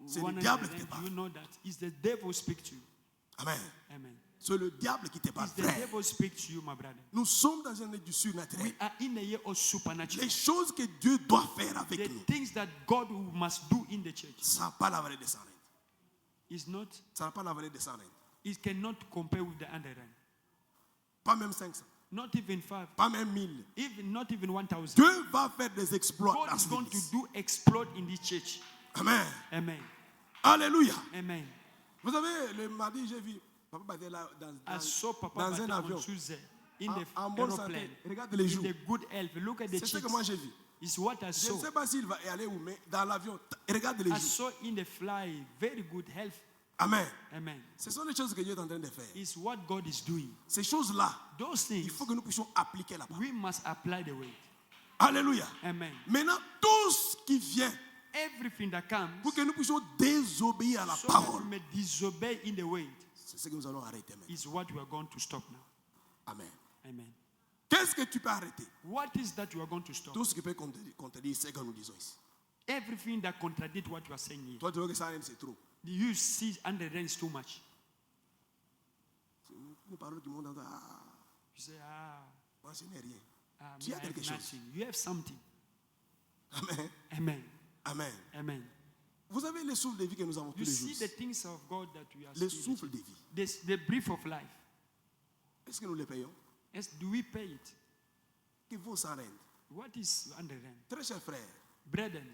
C'est le 100 diable rand, qui te parle. you know that it's the devil speak to you. Amen. Amen. C'est le diable qui te parle, It's the frère. devil speak to you, my brother. Nous sommes dans un âge du surnaturel. We are in a year of supernatural. Les choses que Dieu doit faire avec The nous, things that God must do in the church ça n'a pas la valeur de 100 rand. is not, Ça n'a pas la valeur de 100 rand. it cannot compare with the 100 rand. Pas même 500. Not even 5, Pas même 1000. even not even 1,000. Dieu va faire des exploits God dans is cette going to église. do exploit in this church. Amen. Amen. Alléluia. Amen. Vous savez, le mardi, j'ai vu papa était là I saw Papa dans un Bate avion. on Tuesday in the En bonne santé. aeroplane. Regarde les In joues. the good health. Look at the C'est ce cheeks. que moi j'ai vu. It's what I Je saw. ne sais pas s'il va y aller où, mais dans l'avion, regarde les I joues. saw in the fly very good health. Amen. Amen. Ce sont les choses que Dieu est en train de faire. It's what God is doing. Ces choses-là, Those il things faut que nous puissions appliquer la parole. we must apply the way. Alléluia. Amen. Maintenant, tout ce qui vient Everything that comes pour que nous puissions désobéir à la so that parole, we may disobey in the way c'est ce que nous allons arrêter maintenant. is what we are going to stop now. Amen. Amen. Qu'est-ce que tu peux arrêter? What is that you are going to stop? Tout ce qui peut contredire ce que nous disons ici. Everything that contradicts what you are saying here. Toi, tu vois que ça c'est trop. You see 100 rand is too much. C'est une parole du monde entend. Ah, You say, moi, ce n'est rien. me, Tu I as quelque have chose. nothing. You have something. Amen. Amen. Amen. Amen. Vous avez les souffles de vie que nous avons tous You les see jours. the things of God that we are Les seeing. souffles de vie. The brief of life. Est-ce que nous les payons? Yes, do we pay it? Que vaut 100 rand? What is 100 rand? Très chers frères, Brethren,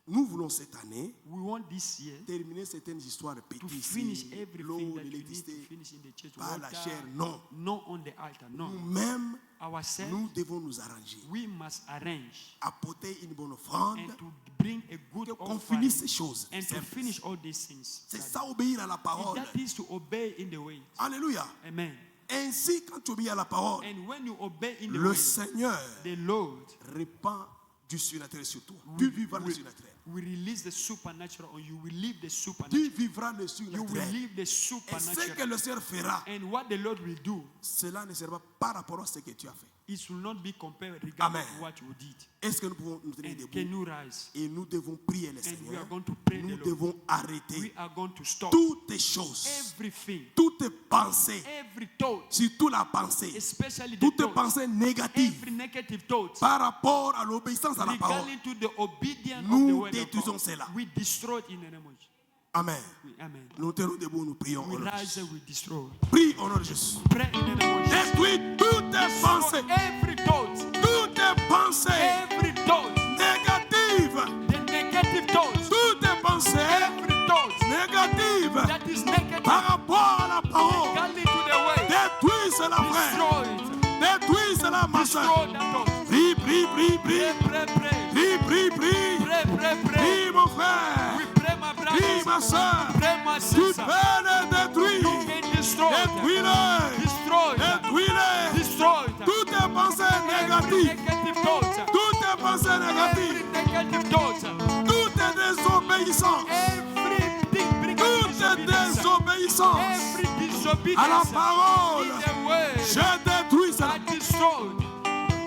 nous voulons cette année we want this year terminer certaines histoires to petites finish ici. everything L'eau, that you need to l'électricité, finish in the church. par la Water, chair, non. not on the altar, no. Nous-mêmes, Ourselves, nous devons nous arranger. we must arrange Apporter une bonne offrande. and to bring a good Qu'on offering finisse ces choses. and to simples. finish all these things. C'est ça, obéir à la parole. That is to obey in the way. Alléluia. Amen. Ainsi, quand tu obéis à la parole, And when you obey in the le way, Seigneur the Lord répand du surnaturel sur toi. Tu vivras le surnaturel. will release the supernatural on you. Will live the Tu supernatural. vivras le You will surnaturel. live the Et ce que supernatural. le Seigneur fera, And what the Lord will do, cela ne sera pas par rapport à ce que tu as fait. it will not be compared regarding Amen. what you did. Est-ce que nous pouvons nous tenir And debout? can you rise? Et nous devons prier le And we Seigneur. are going to pray Nous the Lord. devons We arrêter are going to stop toutes les choses, everything, toutes les pensées, every thought, surtout la pensée, especially the toutes les thoughts, pensées négatives every negative thought par rapport à l'obéissance à la parole. regarding to the obedience Nous of the word of détruisons God. cela. We destroy it in the name of Jesus. Amen. Amen. Nous tenons debout, nous prions. We au nom de rise Jésus. and we destroy. Prie au nom de Jésus. Pray in the name of Jesus. Détruis toutes tes pensées, Destroy every thought, toutes tes pensées every thought, négatives, the negative thoughts, toutes tes pensées every thought négatives that is negative par rapport à la parole. regarding to the way. Détruis cela, frère. Destroy it. Détruis cela, ma soeur. Destroy that thought. Prie, prie, prie, prie. Pray, pray, pray. Prie, prie, prie. Pray, pray, pray. Prie, mon frère. We pray, my Prie, brothers. ma soeur. Pray, my Tu sister. peux les détruire. You can destroy it. Détruis-les. Destroy it. Détruis-les. Destroy it. Toutes tes pensées Every négatives. negative thought. Toutes tes pensées Every négatives. negative thought. Toutes tes désobéissances. Everything bringing Toutes tes disobedience. désobéissances Every à la disobedience parole. in the way. Je détruis cela. I destroy.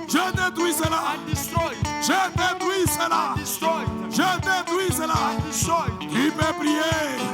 Je détruis cela. I destroy. Je détruis cela. I destroy. Je détruis cela. I destroy. Tu peux prier.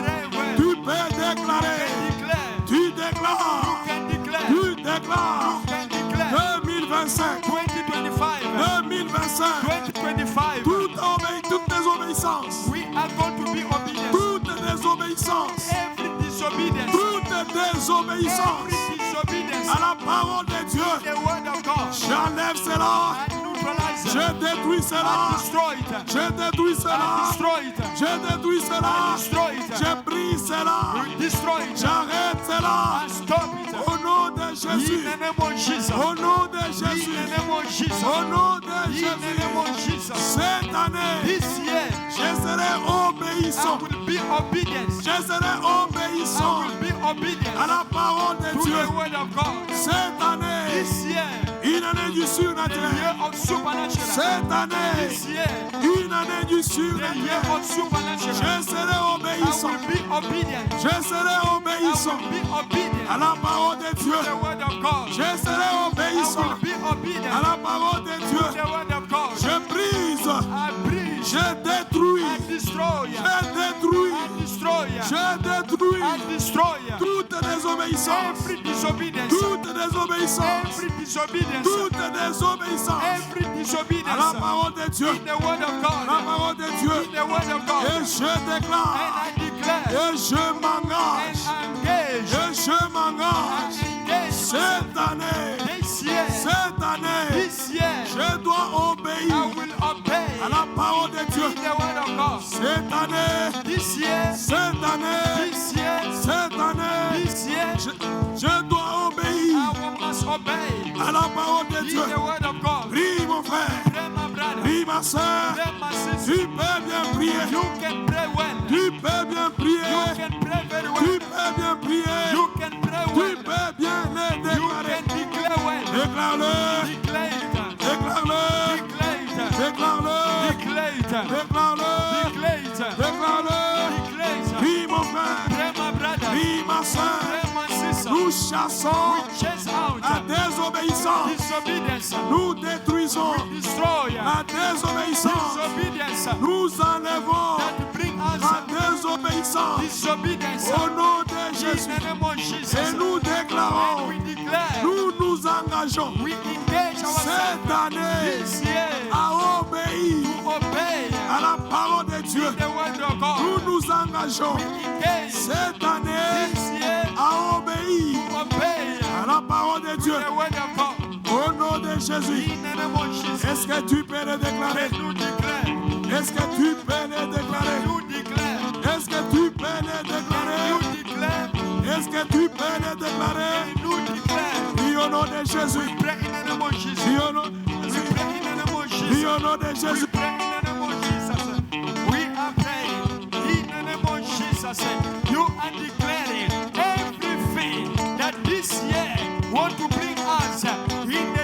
Pray well. Tu peux déclarer. Declare. Tu déclares. Can declare. Tu déclares. Can declare. 2025. 2025. 2025. 2025. Toutes désobéissances. We are going to be obedient. Toutes désobéissances. Every disobedience. Toutes désobéissances Every disobedience. à la parole de Dieu. The word of God. J'enlève cela. I neutralize it. Je détruis I cela. destroy it. Je détruis I cela. destroy it. Je détruis cela. I destroy it. Je brise cela. We destroy it. J'arrête cela. I stop it. Au nom de In Jésus. the name of Jesus. Au nom de In Jésus. the name of Jesus. Au nom de In the name of Jésus. Jesus. Cette année, This year, je serai I obéissant. will be obedient. Je serai I obéissant will be obedient à la parole de to Dieu. the word of God. Cette année, This year, une année du the surnaturel. year of supernatural. Cette année, This year, une année du the year surnaturel. of supernatural. Je serai I obéissant. will be obedient. Je serai I obéissant will be obedient à la parole de Dieu. to the word of God. Je serai I obéissant will be obedient à la parole de to Dieu. the word of God. Je brise, I breathe. je détruis, I destroy. je détruis, I destroy. je détruis I destroy. toute désobéissance, Every disobedience. toute désobéissance, Every disobedience. toute désobéissance Every à la disobedience. parole de Dieu, In the word of à la God. parole de Dieu. In the word of Et God. je And déclare, I declare. et je And m'engage, engage. et je m'engage. Engage. Cette année, This year. cette année, This year. je dois I obéir will obey. à la parole de Dieu. In the word of God. Cette année, This year. cette année, This year. cette année, This year. je dois obéir I must obey. à la parole de In Dieu. the word of God. Prie mon frère, Pray, my brother. prie ma soeur, Pray, my sister. tu peux bien prier, You can pray well. tu peux bien You prier, can pray very tu well. peux bien prier, You can pray tu well. peux bien le You déclarer. can declare well. Déclare-le, Declare it. déclare-le, Declare it. déclare-le, Declare it. déclare-le, Declare it. déclare-le. Declare it. Prie mon frère, Pray, my brother. prie ma soeur, Pray, my sister. nous chassons Chase out la désobéissance, disobedience. nous détruisons Destroy la désobéissance, disobedience nous enlevons that bring us la désobéissance disobedience. au nom de In Jésus. the name of Jesus. Et nous déclarons, And we declare. nous nous engageons We engage ourselves cette année this year à obéir to obey à la parole de Dieu. the word of God. Nous nous engageons Engage cette année this year à obéir to obey à la parole de Dieu. the word of God. Au nom de Jésus. In the name of Jesus. Est-ce que tu peux le déclarer? Can you declare? Est-ce que tu peux le déclarer? Can you declare? Est-ce que tu peux le Can déclarer? you declare? Est-ce que tu peux le déclarer? Can you declare? Dis au nom de Jésus. Pray in the name of Jesus. Dis au nom de We Jésus. pray in the name of Dis Jesus. au nom de We Jésus. pray in the name of Jesus. We are praying in the name of Jesus. You are declaring everything that this year want to bring us in the